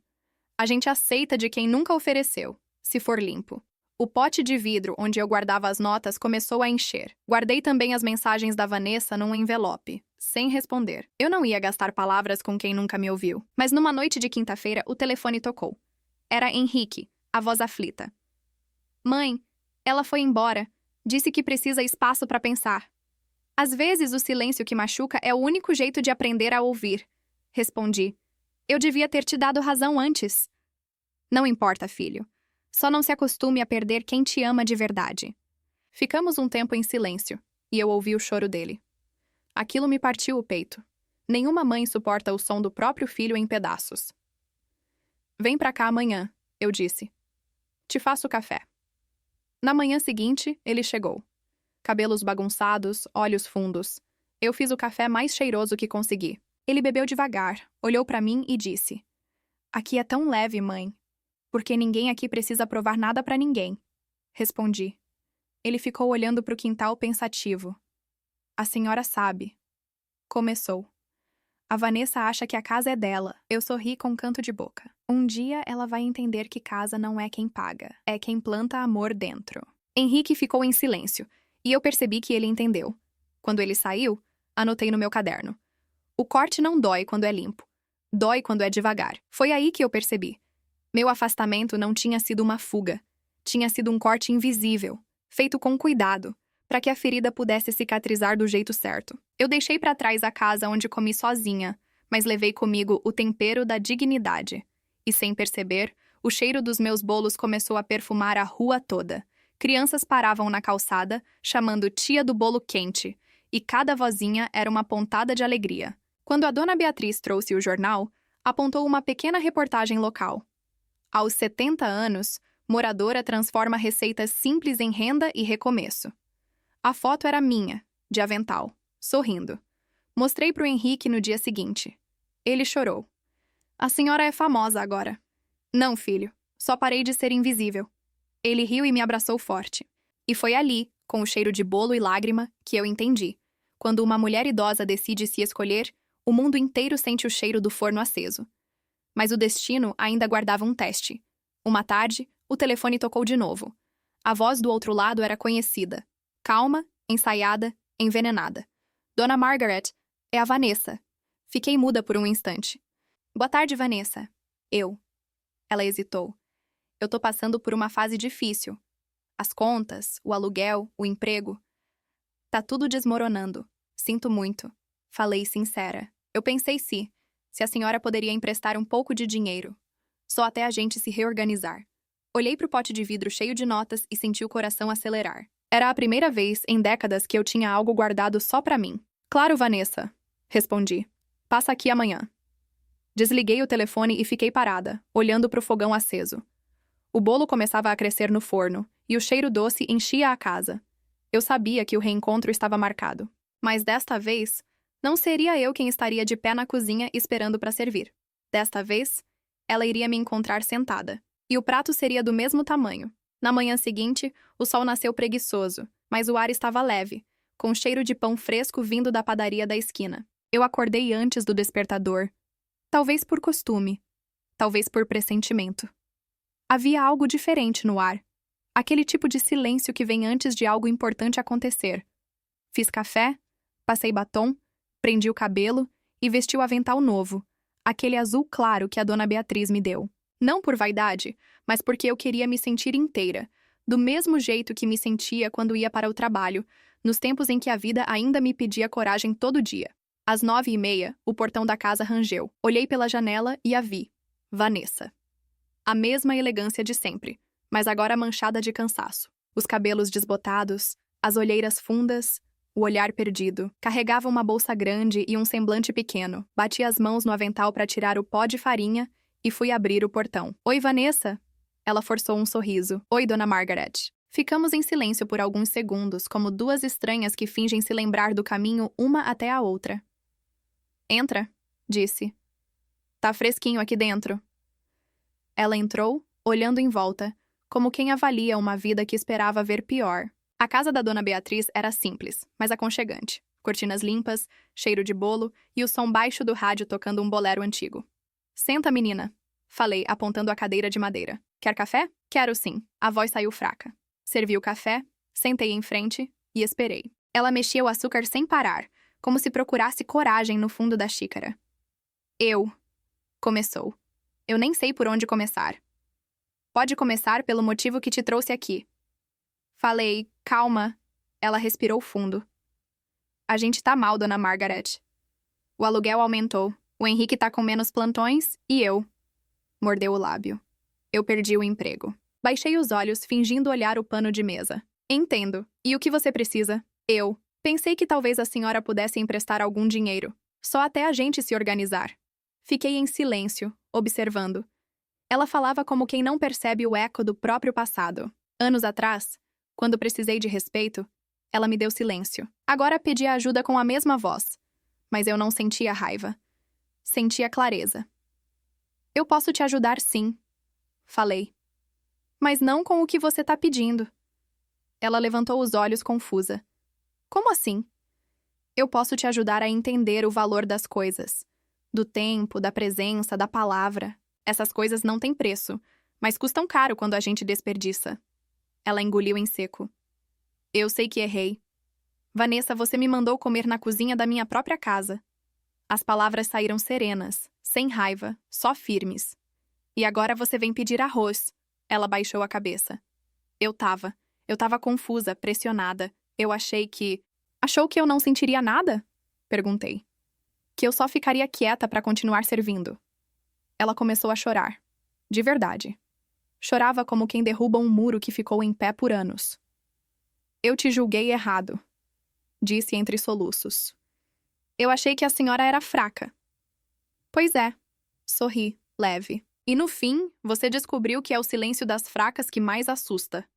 A gente aceita de quem nunca ofereceu, se for limpo. O pote de vidro onde eu guardava as notas começou a encher. Guardei também as mensagens da Vanessa num envelope, sem responder. Eu não ia gastar palavras com quem nunca me ouviu. Mas numa noite de quinta-feira, o telefone tocou. Era Henrique, a voz aflita. Mãe, ela foi embora. Disse que precisa espaço para pensar. Às vezes, o silêncio que machuca é o único jeito de aprender a ouvir. Respondi. Eu devia ter te dado razão antes. Não importa, filho. Só não se acostume a perder quem te ama de verdade. Ficamos um tempo em silêncio, e eu ouvi o choro dele. Aquilo me partiu o peito. Nenhuma mãe suporta o som do próprio filho em pedaços. Vem pra cá amanhã, eu disse. Te faço café. Na manhã seguinte, ele chegou. Cabelos bagunçados, olhos fundos. Eu fiz o café mais cheiroso que consegui. Ele bebeu devagar, olhou pra mim e disse: Aqui é tão leve, mãe. Porque ninguém aqui precisa provar nada pra ninguém. Respondi. Ele ficou olhando pro quintal pensativo. A senhora sabe. Começou. A Vanessa acha que a casa é dela. Eu sorri com um canto de boca. Um dia ela vai entender que casa não é quem paga, é quem planta amor dentro. Henrique ficou em silêncio, e eu percebi que ele entendeu. Quando ele saiu, anotei no meu caderno. O corte não dói quando é limpo. Dói quando é devagar. Foi aí que eu percebi. Meu afastamento não tinha sido uma fuga. Tinha sido um corte invisível, feito com cuidado, para que a ferida pudesse cicatrizar do jeito certo. Eu deixei para trás a casa onde comi sozinha, mas levei comigo o tempero da dignidade. E sem perceber, o cheiro dos meus bolos começou a perfumar a rua toda. Crianças paravam na calçada, chamando tia do bolo quente, e cada vozinha era uma pontada de alegria. Quando a dona Beatriz trouxe o jornal, apontou uma pequena reportagem local. Aos 70 anos, moradora transforma receitas simples em renda e recomeço. A foto era minha, de avental, sorrindo. Mostrei para o Henrique no dia seguinte. Ele chorou. A senhora é famosa agora. Não, filho. Só parei de ser invisível. Ele riu e me abraçou forte. E foi ali, com o cheiro de bolo e lágrima, que eu entendi. Quando uma mulher idosa decide se escolher, o mundo inteiro sente o cheiro do forno aceso. Mas o destino ainda guardava um teste. Uma tarde, o telefone tocou de novo. A voz do outro lado era conhecida. Calma, ensaiada, envenenada. Dona Margaret, é a Vanessa. Fiquei muda por um instante. Boa tarde, Vanessa. Eu. Ela hesitou. Eu tô passando por uma fase difícil. As contas, o aluguel, o emprego. Tá tudo desmoronando. Sinto muito. Falei sincera. Eu pensei se a senhora poderia emprestar um pouco de dinheiro. Só até a gente se reorganizar. Olhei pro pote de vidro cheio de notas e senti o coração acelerar. Era a primeira vez em décadas que eu tinha algo guardado só pra mim. Claro, Vanessa. Respondi. Passa aqui amanhã. Desliguei o telefone e fiquei parada, olhando pro fogão aceso. O bolo começava a crescer no forno, e o cheiro doce enchia a casa. Eu sabia que o reencontro estava marcado. Mas desta vez, não seria eu quem estaria de pé na cozinha esperando para servir. Desta vez, ela iria me encontrar sentada. E o prato seria do mesmo tamanho. Na manhã seguinte, o sol nasceu preguiçoso, mas o ar estava leve, com cheiro de pão fresco vindo da padaria da esquina. Eu acordei antes do despertador. Talvez por costume. Talvez por pressentimento. Havia algo diferente no ar. Aquele tipo de silêncio que vem antes de algo importante acontecer. Fiz café, passei batom, prendi o cabelo e vesti o avental novo, aquele azul claro que a dona Beatriz me deu. Não por vaidade, mas porque eu queria me sentir inteira, do mesmo jeito que me sentia quando ia para o trabalho, nos tempos em que a vida ainda me pedia coragem todo dia. Às 9h30, o portão da casa rangeu. Olhei pela janela e a vi. Vanessa. A mesma elegância de sempre, mas agora manchada de cansaço. Os cabelos desbotados, as olheiras fundas, o olhar perdido. Carregava uma bolsa grande e um semblante pequeno. Bati as mãos no avental para tirar o pó de farinha e fui abrir o portão. Oi, Vanessa? Ela forçou um sorriso. Oi, Dona Margaret. Ficamos em silêncio por alguns segundos, como duas estranhas que fingem se lembrar do caminho uma até a outra. Entra, disse. Tá fresquinho aqui dentro. Ela entrou, olhando em volta, como quem avalia uma vida que esperava ver pior. A casa da Dona Beatriz era simples, mas aconchegante. Cortinas limpas, cheiro de bolo e o som baixo do rádio tocando um bolero antigo. Senta, menina, falei, apontando a cadeira de madeira. Quer café? Quero sim. A voz saiu fraca. Servi o café, sentei em frente e esperei. Ela mexia o açúcar sem parar, como se procurasse coragem no fundo da xícara. Começou. Eu nem sei por onde começar. Pode começar pelo motivo que te trouxe aqui. Falei, calma. Ela respirou fundo. A gente tá mal, Dona Margaret. O aluguel aumentou. O Henrique tá com menos plantões e eu. Mordeu o lábio. Eu perdi o emprego. Baixei os olhos, fingindo olhar o pano de mesa. Entendo. E o que você precisa? Eu. Pensei que talvez a senhora pudesse emprestar algum dinheiro. Só até a gente se organizar. Fiquei em silêncio, observando. Ela falava como quem não percebe o eco do próprio passado. Anos atrás, quando precisei de respeito, ela me deu silêncio. Agora pedia ajuda com a mesma voz. Mas eu não sentia raiva. Sentia clareza. Eu posso te ajudar, sim. Falei. Mas não com o que você tá pedindo. Ela levantou os olhos confusa. Como assim? Eu posso te ajudar a entender o valor das coisas. Do tempo, da presença, da palavra. Essas coisas não têm preço, mas custam caro quando a gente desperdiça. Ela engoliu em seco. Eu sei que errei. Vanessa, você me mandou comer na cozinha da minha própria casa. As palavras saíram serenas, sem raiva, só firmes. E agora você vem pedir arroz. Ela baixou a cabeça. Eu tava confusa, pressionada. Eu achei que... Achou que eu não sentiria nada? Perguntei. Que eu só ficaria quieta para continuar servindo. Ela começou a chorar. De verdade. Chorava como quem derruba um muro que ficou em pé por anos. Eu te julguei errado, disse entre soluços. Eu achei que a senhora era fraca. Pois é. Sorri, leve. E no fim, você descobriu que é o silêncio das fracas que mais assusta.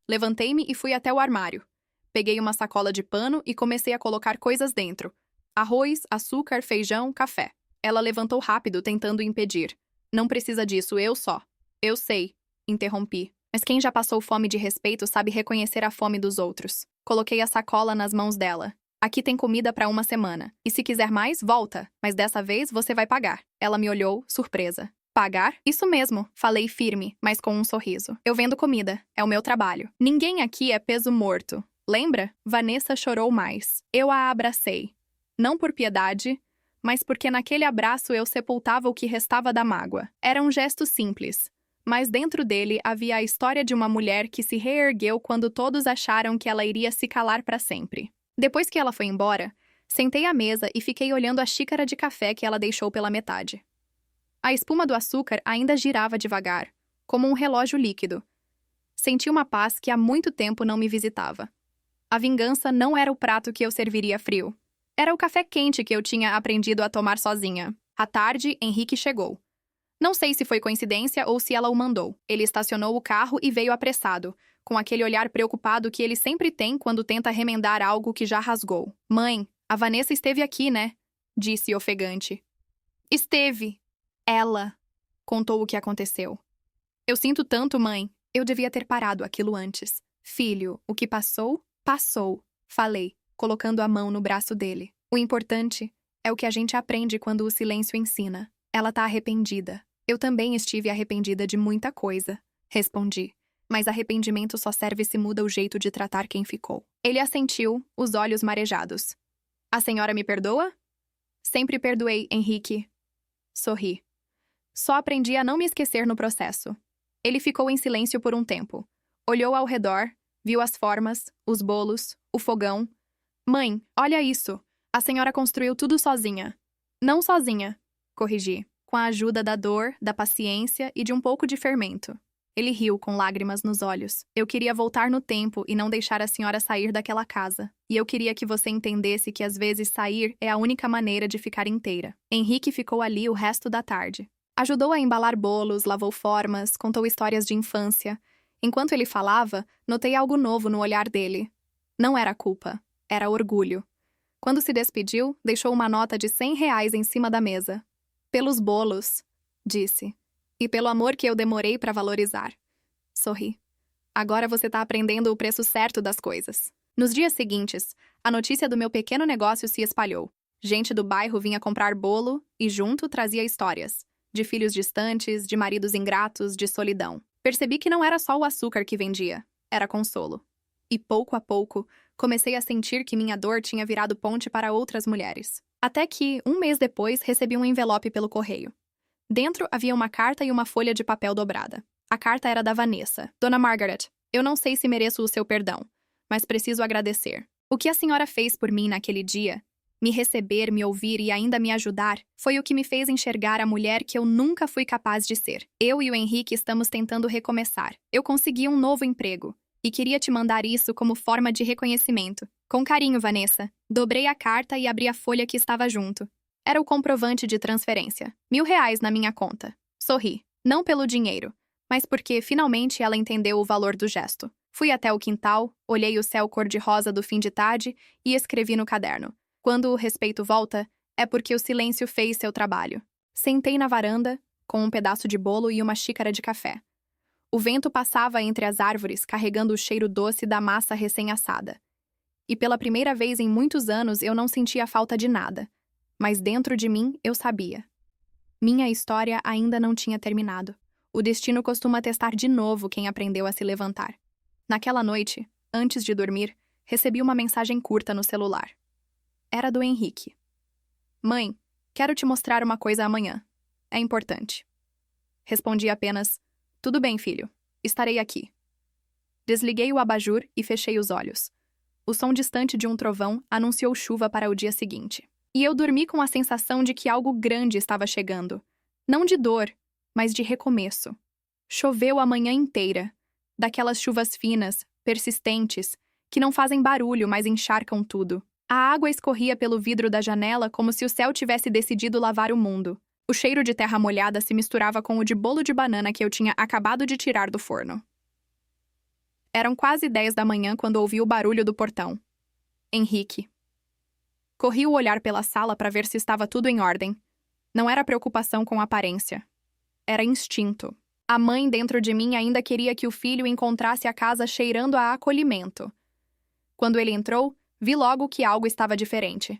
Levantei-me e fui até o armário. Peguei uma sacola de pano e comecei a colocar coisas dentro. Arroz, açúcar, feijão, café. Ela levantou rápido, tentando impedir. Não precisa disso, eu só. Eu sei, interrompi. Mas quem já passou fome de respeito sabe reconhecer a fome dos outros. Coloquei a sacola nas mãos dela. Aqui tem comida para uma semana. E se quiser mais, volta. Mas dessa vez você vai pagar. Ela me olhou, surpresa. Pagar? Isso mesmo, falei firme, mas com um sorriso. Eu vendo comida. É o meu trabalho. Ninguém aqui é peso morto. Lembra? Vanessa chorou mais. Eu a abracei. Não por piedade, mas porque naquele abraço eu sepultava o que restava da mágoa. Era um gesto simples. Mas dentro dele havia a história de uma mulher que se reergueu quando todos acharam que ela iria se calar para sempre. Depois que ela foi embora, sentei à mesa e fiquei olhando a xícara de café que ela deixou pela metade. A espuma do açúcar ainda girava devagar, como um relógio líquido. Senti uma paz que há muito tempo não me visitava. A vingança não era o prato que eu serviria frio. Era o café quente que eu tinha aprendido a tomar sozinha. À tarde, Henrique chegou. Não sei se foi coincidência ou se ela o mandou. Ele estacionou o carro e veio apressado, com aquele olhar preocupado que ele sempre tem quando tenta remendar algo que já rasgou. Mãe, a Vanessa esteve aqui, né? Disse ofegante. Esteve. Ela contou o que aconteceu. Eu sinto tanto, mãe. Eu devia ter parado aquilo antes. Filho, o que passou, passou. Falei, colocando a mão no braço dele. O importante é o que a gente aprende quando o silêncio ensina. Ela tá arrependida. Eu também estive arrependida de muita coisa, respondi. Mas arrependimento só serve se muda o jeito de tratar quem ficou. Ele assentiu, os olhos marejados. A senhora me perdoa? Sempre perdoei, Henrique. Sorri. Só aprendi a não me esquecer no processo. Ele ficou em silêncio por um tempo. Olhou ao redor, viu as formas, os bolos, o fogão. Mãe, olha isso. A senhora construiu tudo sozinha. Não sozinha, corrigi, com a ajuda da dor, da paciência e de um pouco de fermento. Ele riu com lágrimas nos olhos. Eu queria voltar no tempo e não deixar a senhora sair daquela casa. E eu queria que você entendesse que às vezes sair é a única maneira de ficar inteira. Henrique ficou ali o resto da tarde. Ajudou a embalar bolos, lavou formas, contou histórias de infância. Enquanto ele falava, notei algo novo no olhar dele. Não era culpa, era orgulho. Quando se despediu, deixou uma nota de R$ 100 em cima da mesa. Pelos bolos, disse. E pelo amor que eu demorei para valorizar. Sorri. Agora você tá aprendendo o preço certo das coisas. Nos dias seguintes, a notícia do meu pequeno negócio se espalhou. Gente do bairro vinha comprar bolo e junto trazia histórias. De filhos distantes, de maridos ingratos, de solidão. Percebi que não era só o açúcar que vendia, era consolo. E pouco a pouco, comecei a sentir que minha dor tinha virado ponte para outras mulheres. Até que, um mês depois, recebi um envelope pelo correio. Dentro havia uma carta e uma folha de papel dobrada. A carta era da Vanessa. Dona Margaret, eu não sei se mereço o seu perdão, mas preciso agradecer. O que a senhora fez por mim naquele dia, me receber, me ouvir e ainda me ajudar, foi o que me fez enxergar a mulher que eu nunca fui capaz de ser. Eu e o Henrique estamos tentando recomeçar. Eu consegui um novo emprego. E queria te mandar isso como forma de reconhecimento. Com carinho, Vanessa. Dobrei a carta e abri a folha que estava junto. Era o comprovante de transferência. R$ 1.000 na minha conta. Sorri. Não pelo dinheiro, mas porque, finalmente, ela entendeu o valor do gesto. Fui até o quintal, olhei o céu cor-de-rosa do fim de tarde e escrevi no caderno. Quando o respeito volta, é porque o silêncio fez seu trabalho. Sentei na varanda, com um pedaço de bolo e uma xícara de café. O vento passava entre as árvores, carregando o cheiro doce da massa recém-assada. E pela primeira vez em muitos anos eu não sentia falta de nada. Mas dentro de mim eu sabia. Minha história ainda não tinha terminado. O destino costuma testar de novo quem aprendeu a se levantar. Naquela noite, antes de dormir, recebi uma mensagem curta no celular. Era do Henrique. Mãe, quero te mostrar uma coisa amanhã. É importante. Respondi apenas, tudo bem, filho. Estarei aqui. Desliguei o abajur e fechei os olhos. O som distante de um trovão anunciou chuva para o dia seguinte. E eu dormi com a sensação de que algo grande estava chegando. Não de dor, mas de recomeço. Choveu a manhã inteira. Daquelas chuvas finas, persistentes, que não fazem barulho, mas encharcam tudo. A água escorria pelo vidro da janela como se o céu tivesse decidido lavar o mundo. O cheiro de terra molhada se misturava com o de bolo de banana que eu tinha acabado de tirar do forno. Eram quase 10 da manhã quando ouvi o barulho do portão. Henrique. Corri o olhar pela sala para ver se estava tudo em ordem. Não era preocupação com a aparência. Era instinto. A mãe dentro de mim ainda queria que o filho encontrasse a casa cheirando a acolhimento. Quando ele entrou, vi logo que algo estava diferente.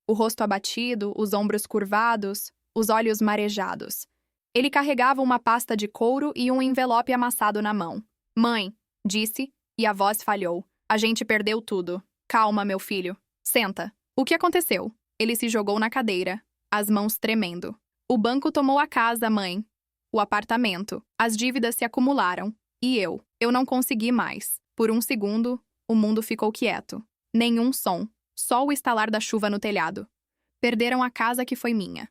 O rosto abatido, os ombros curvados, os olhos marejados. Ele carregava uma pasta de couro e um envelope amassado na mão. Mãe, disse, e a voz falhou. A gente perdeu tudo. Calma, meu filho. Senta. O que aconteceu? Ele se jogou na cadeira, as mãos tremendo. O banco tomou a casa, mãe. O apartamento. As dívidas se acumularam. E eu. Eu não consegui mais. Por um segundo, o mundo ficou quieto. Nenhum som. Só o estalar da chuva no telhado. Perderam a casa que foi minha.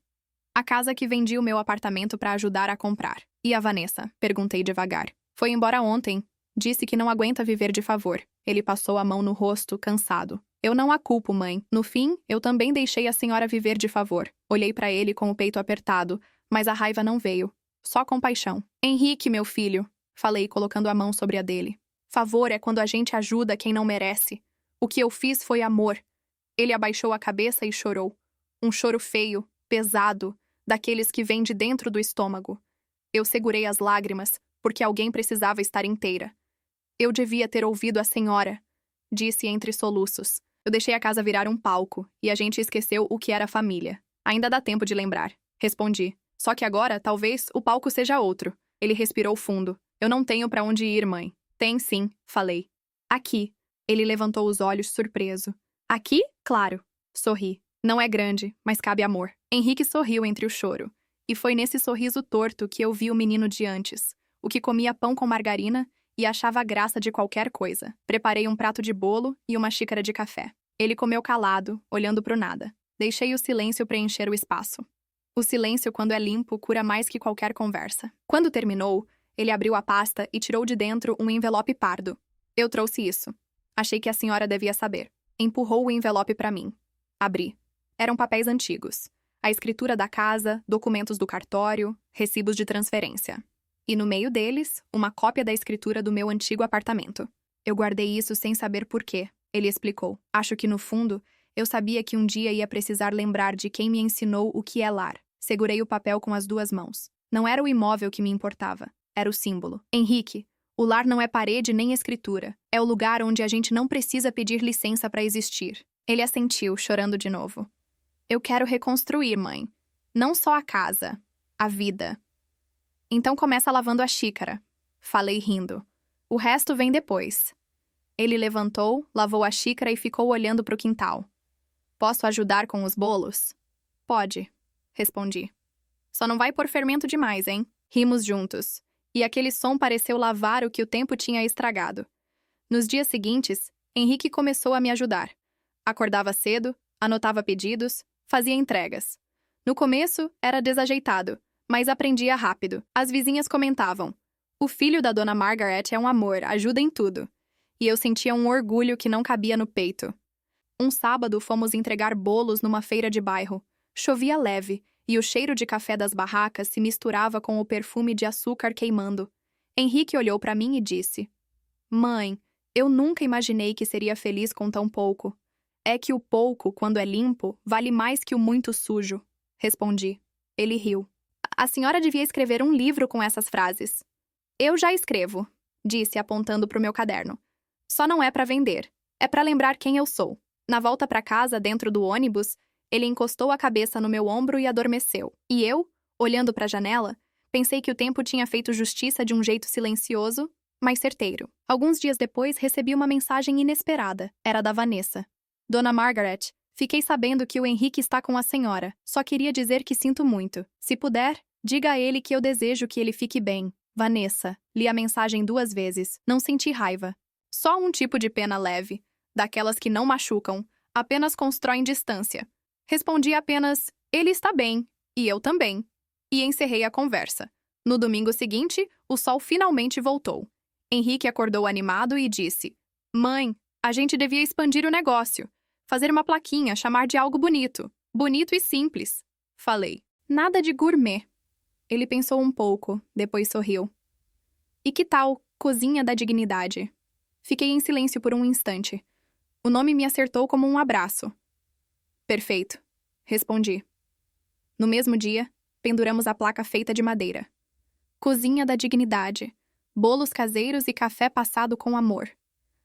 A casa que vendi o meu apartamento para ajudar a comprar. E a Vanessa? Perguntei devagar. Foi embora ontem. Disse que não aguenta viver de favor. Ele passou a mão no rosto, cansado. Eu não a culpo, mãe. No fim, eu também deixei a senhora viver de favor. Olhei para ele com o peito apertado, mas a raiva não veio. Só compaixão. Henrique, meu filho, falei colocando a mão sobre a dele. Favor é quando a gente ajuda quem não merece. O que eu fiz foi amor. Ele abaixou a cabeça e chorou. Um choro feio, pesado, daqueles que vêm de dentro do estômago. Eu segurei as lágrimas, porque alguém precisava estar inteira. Eu devia ter ouvido a senhora, disse entre soluços. Eu deixei a casa virar um palco, e a gente esqueceu o que era família. Ainda dá tempo de lembrar, respondi. Só que agora, talvez, o palco seja outro. Ele respirou fundo. Eu não tenho para onde ir, mãe. Tem sim, falei. Aqui. Ele levantou os olhos surpreso. Aqui? Claro. Sorri. Não é grande, mas cabe amor. Henrique sorriu entre o choro. E foi nesse sorriso torto que eu vi o menino de antes, o que comia pão com margarina e achava graça de qualquer coisa. Preparei um prato de bolo e uma xícara de café. Ele comeu calado, olhando pro nada. Deixei o silêncio preencher o espaço. O silêncio, quando é limpo, cura mais que qualquer conversa. Quando terminou, ele abriu a pasta e tirou de dentro um envelope pardo. Eu trouxe isso. Achei que a senhora devia saber. Empurrou o envelope para mim. Abri. Eram papéis antigos. A escritura da casa, documentos do cartório, recibos de transferência. E no meio deles, uma cópia da escritura do meu antigo apartamento. Eu guardei isso sem saber por quê, ele explicou. Acho que, no fundo, eu sabia que um dia ia precisar lembrar de quem me ensinou o que é lar. Segurei o papel com as duas mãos. Não era o imóvel que me importava, era o símbolo. Henrique, o lar não é parede nem escritura. É o lugar onde a gente não precisa pedir licença para existir. Ele assentiu, chorando de novo. Eu quero reconstruir, mãe. Não só a casa, a vida. Então começa lavando a xícara. Falei rindo. O resto vem depois. Ele levantou, lavou a xícara e ficou olhando para o quintal. Posso ajudar com os bolos? Pode, respondi. Só não vai pôr fermento demais, hein? Rimos juntos. E aquele som pareceu lavar o que o tempo tinha estragado. Nos dias seguintes, Henrique começou a me ajudar. Acordava cedo, anotava pedidos, fazia entregas. No começo, era desajeitado, mas aprendia rápido. As vizinhas comentavam. O filho da dona Margaret é um amor, ajuda em tudo. E eu sentia um orgulho que não cabia no peito. Um sábado fomos entregar bolos numa feira de bairro. Chovia leve, e o cheiro de café das barracas se misturava com o perfume de açúcar queimando. Henrique olhou para mim e disse: Mãe, eu nunca imaginei que seria feliz com tão pouco. É que o pouco, quando é limpo, vale mais que o muito sujo. Respondi. Ele riu. A senhora devia escrever um livro com essas frases. Eu já escrevo, disse apontando para o meu caderno. Só não é para vender. É para lembrar quem eu sou. Na volta para casa, dentro do ônibus, ele encostou a cabeça no meu ombro e adormeceu. E eu, olhando para a janela, pensei que o tempo tinha feito justiça de um jeito silencioso, mas certeiro. Alguns dias depois, recebi uma mensagem inesperada. Era da Vanessa. Dona Margaret, fiquei sabendo que o Henrique está com a senhora. Só queria dizer que sinto muito. Se puder, diga a ele que eu desejo que ele fique bem. Vanessa. Li a mensagem 2 vezes. Não senti raiva. Só um tipo de pena leve. Daquelas que não machucam. Apenas constroem distância. Respondi apenas, ele está bem. E eu também. E encerrei a conversa. No domingo seguinte, o sol finalmente voltou. Henrique acordou animado e disse, Mãe, a gente devia expandir o negócio. Fazer uma plaquinha, chamar de algo bonito. Bonito e simples. Falei. Nada de gourmet. Ele pensou um pouco, depois sorriu. E que tal Cozinha da Dignidade? Fiquei em silêncio por um instante. O nome me acertou como um abraço. Perfeito, respondi. No mesmo dia, penduramos a placa feita de madeira. Cozinha da Dignidade. Bolos caseiros e café passado com amor.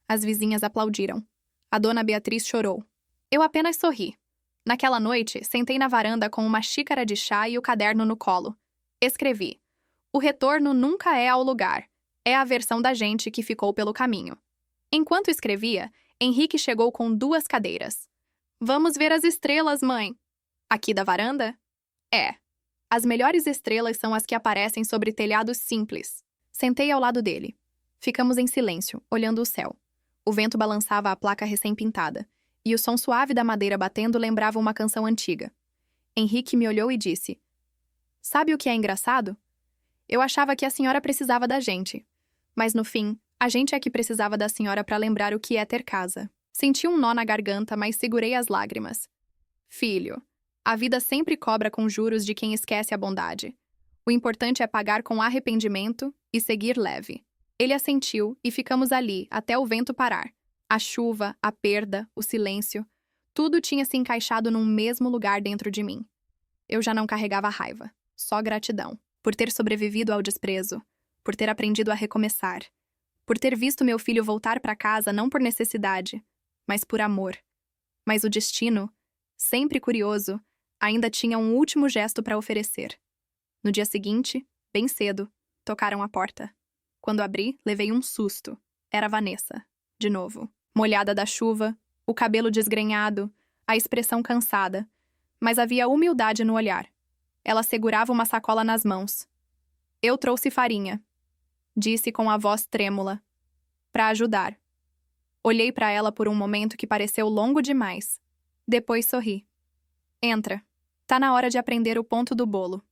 As vizinhas aplaudiram. A dona Beatriz chorou. Eu apenas sorri. Naquela noite, sentei na varanda com uma xícara de chá e o caderno no colo. Escrevi. O retorno nunca é ao lugar. É a versão da gente que ficou pelo caminho. Enquanto escrevia, Henrique chegou com 2 cadeiras. Vamos ver as estrelas, mãe. Aqui da varanda? É. As melhores estrelas são as que aparecem sobre telhados simples. Sentei ao lado dele. Ficamos em silêncio, olhando o céu. O vento balançava a placa recém-pintada, e o som suave da madeira batendo lembrava uma canção antiga. Henrique me olhou e disse: Sabe o que é engraçado? Eu achava que a senhora precisava da gente. Mas no fim, a gente é que precisava da senhora para lembrar o que é ter casa. Senti um nó na garganta, mas segurei as lágrimas. Filho, a vida sempre cobra com juros de quem esquece a bondade. O importante é pagar com arrependimento e seguir leve. Ele assentiu e ficamos ali até o vento parar. A chuva, a perda, o silêncio, tudo tinha se encaixado num mesmo lugar dentro de mim. Eu já não carregava raiva, só gratidão. Por ter sobrevivido ao desprezo, por ter aprendido a recomeçar, por ter visto meu filho voltar para casa não por necessidade, mas por amor. Mas o destino, sempre curioso, ainda tinha um último gesto para oferecer. No dia seguinte, bem cedo, tocaram a porta. Quando abri, levei um susto. Era Vanessa, de novo. Molhada da chuva, o cabelo desgrenhado, a expressão cansada, mas havia humildade no olhar. Ela segurava uma sacola nas mãos. Eu trouxe farinha, disse com a voz trêmula, para ajudar. Olhei para ela por um momento que pareceu longo demais. Depois sorri. Entra. Tá na hora de aprender o ponto do bolo.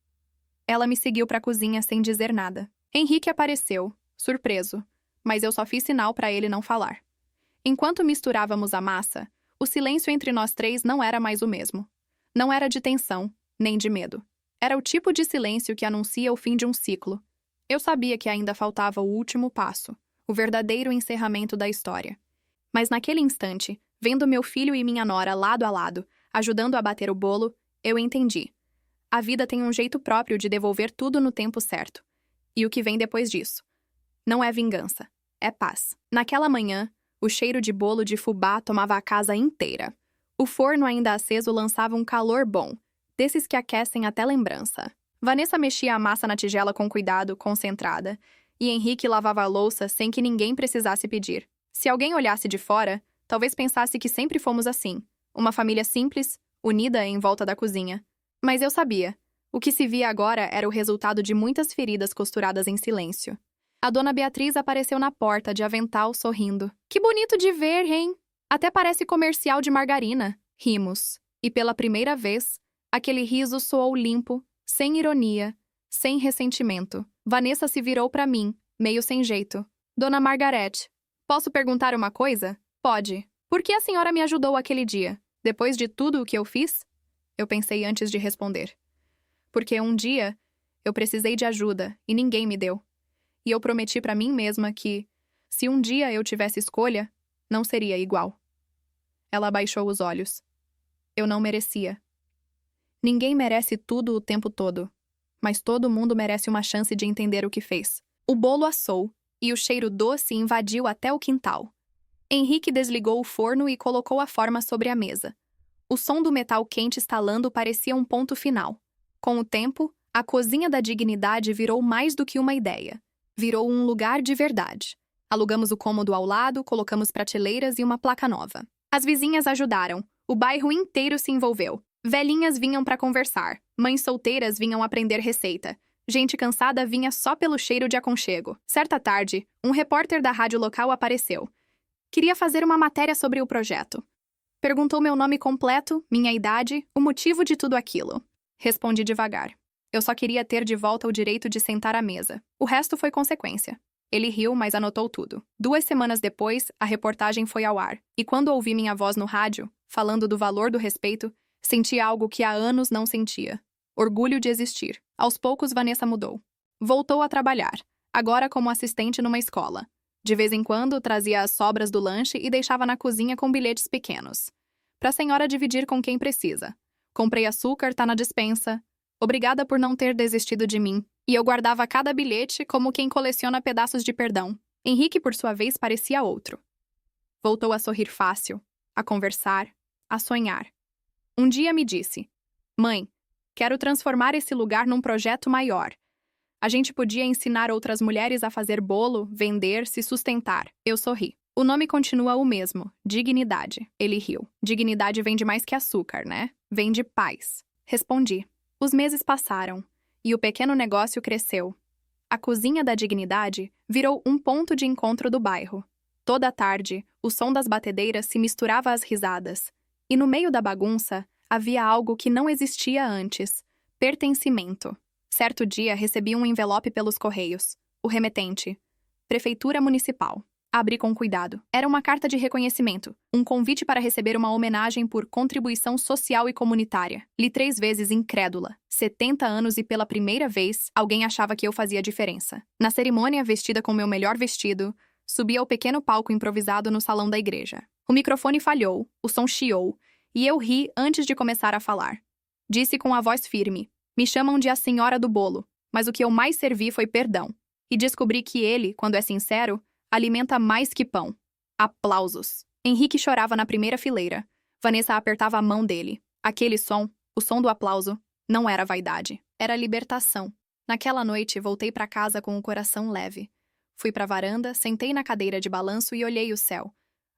Ela me seguiu para a cozinha sem dizer nada. Henrique apareceu, surpreso, mas eu só fiz sinal para ele não falar. Enquanto misturávamos a massa, o silêncio entre nós 3 não era mais o mesmo. Não era de tensão, nem de medo. Era o tipo de silêncio que anuncia o fim de um ciclo. Eu sabia que ainda faltava o último passo, o verdadeiro encerramento da história. Mas naquele instante, vendo meu filho e minha nora lado a lado, ajudando a bater o bolo, eu entendi. A vida tem um jeito próprio de devolver tudo no tempo certo. E o que vem depois disso? Não é vingança, é paz. Naquela manhã, o cheiro de bolo de fubá tomava a casa inteira. O forno ainda aceso lançava um calor bom, desses que aquecem até lembrança. Vanessa mexia a massa na tigela com cuidado, concentrada, e Henrique lavava a louça sem que ninguém precisasse pedir. Se alguém olhasse de fora, talvez pensasse que sempre fomos assim, uma família simples, unida em volta da cozinha. Mas eu sabia. O que se via agora era o resultado de muitas feridas costuradas em silêncio. A dona Beatriz apareceu na porta, de avental, sorrindo. Que bonito de ver, hein? Até parece comercial de margarina. Rimos. E pela primeira vez, aquele riso soou limpo, sem ironia, sem ressentimento. Vanessa se virou para mim, meio sem jeito. Dona Margarete, posso perguntar uma coisa? Pode. Por que a senhora me ajudou aquele dia? Depois de tudo o que eu fiz? Eu pensei antes de responder. Porque um dia, eu precisei de ajuda e ninguém me deu. E eu prometi para mim mesma que, se um dia eu tivesse escolha, não seria igual. Ela abaixou os olhos. Eu não merecia. Ninguém merece tudo o tempo todo, mas todo mundo merece uma chance de entender o que fez. O bolo assou, e o cheiro doce invadiu até o quintal. Henrique desligou o forno e colocou a forma sobre a mesa. O som do metal quente estalando parecia um ponto final. Com o tempo, a Cozinha da Dignidade virou mais do que uma ideia. Virou um lugar de verdade. Alugamos o cômodo ao lado, colocamos prateleiras e uma placa nova. As vizinhas ajudaram. O bairro inteiro se envolveu. Velhinhas vinham para conversar. Mães solteiras vinham aprender receita. Gente cansada vinha só pelo cheiro de aconchego. Certa tarde, um repórter da rádio local apareceu. Queria fazer uma matéria sobre o projeto. Perguntou meu nome completo, minha idade, o motivo de tudo aquilo. Respondi devagar. Eu só queria ter de volta o direito de sentar à mesa. O resto foi consequência. Ele riu, mas anotou tudo. 2 semanas depois, a reportagem foi ao ar. E quando ouvi minha voz no rádio, falando do valor do respeito, senti algo que há anos não sentia. Orgulho de existir. Aos poucos, Vanessa mudou. Voltou a trabalhar, agora como assistente numa escola. De vez em quando, trazia as sobras do lanche e deixava na cozinha com bilhetes pequenos. Pra senhora dividir com quem precisa. Comprei açúcar, tá na despensa. Obrigada por não ter desistido de mim. E eu guardava cada bilhete como quem coleciona pedaços de perdão. Henrique, por sua vez, parecia outro. Voltou a sorrir fácil, a conversar, a sonhar. Um dia me disse: Mãe, quero transformar esse lugar num projeto maior. A gente podia ensinar outras mulheres a fazer bolo, vender, se sustentar. Eu sorri. O nome continua o mesmo, Dignidade. Ele riu. Dignidade vem de mais que açúcar, né? Vem de paz. Respondi. Os meses passaram, e o pequeno negócio cresceu. A cozinha da Dignidade virou um ponto de encontro do bairro. Toda tarde, o som das batedeiras se misturava às risadas. E no meio da bagunça, havia algo que não existia antes: pertencimento. Certo dia, recebi um envelope pelos correios. O remetente: Prefeitura Municipal. Abri com cuidado. Era uma carta de reconhecimento, um convite para receber uma homenagem por contribuição social e comunitária. Li 3 vezes incrédula. 70 anos e pela primeira vez, alguém achava que eu fazia diferença. Na cerimônia, vestida com meu melhor vestido, subi ao pequeno palco improvisado no salão da igreja. O microfone falhou, o som chiou, e eu ri antes de começar a falar. Disse com a voz firme: Me chamam de a Senhora do Bolo, mas o que eu mais servi foi perdão. E descobri que ele, quando é sincero, alimenta mais que pão. Aplausos. Henrique chorava na primeira fileira. Vanessa apertava a mão dele. Aquele som, o som do aplauso, não era vaidade. Era libertação. Naquela noite, voltei para casa com o coração leve. Fui para a varanda, sentei na cadeira de balanço e olhei o céu.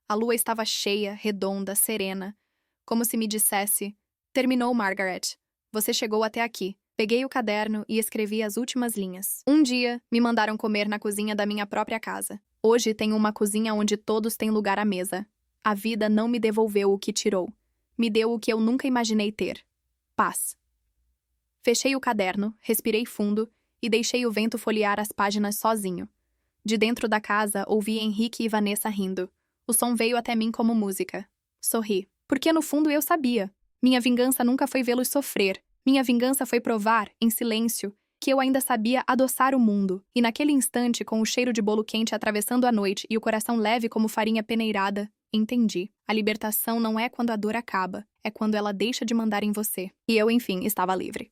A lua estava cheia, redonda, serena. Como se me dissesse: Terminou, Margaret. Você chegou até aqui. Peguei o caderno e escrevi as últimas linhas. Um dia, me mandaram comer na cozinha da minha própria casa. Hoje tenho uma cozinha onde todos têm lugar à mesa. A vida não me devolveu o que tirou. Me deu o que eu nunca imaginei ter: paz. Fechei o caderno, respirei fundo e deixei o vento folhear as páginas sozinho. De dentro da casa, ouvi Henrique e Vanessa rindo. O som veio até mim como música. Sorri, porque no fundo eu sabia. Minha vingança nunca foi vê-los sofrer. Minha vingança foi provar, em silêncio, que eu ainda sabia adoçar o mundo. E naquele instante, com o cheiro de bolo quente atravessando a noite e o coração leve como farinha peneirada, entendi. A libertação não é quando a dor acaba, é quando ela deixa de mandar em você. E eu, enfim, estava livre.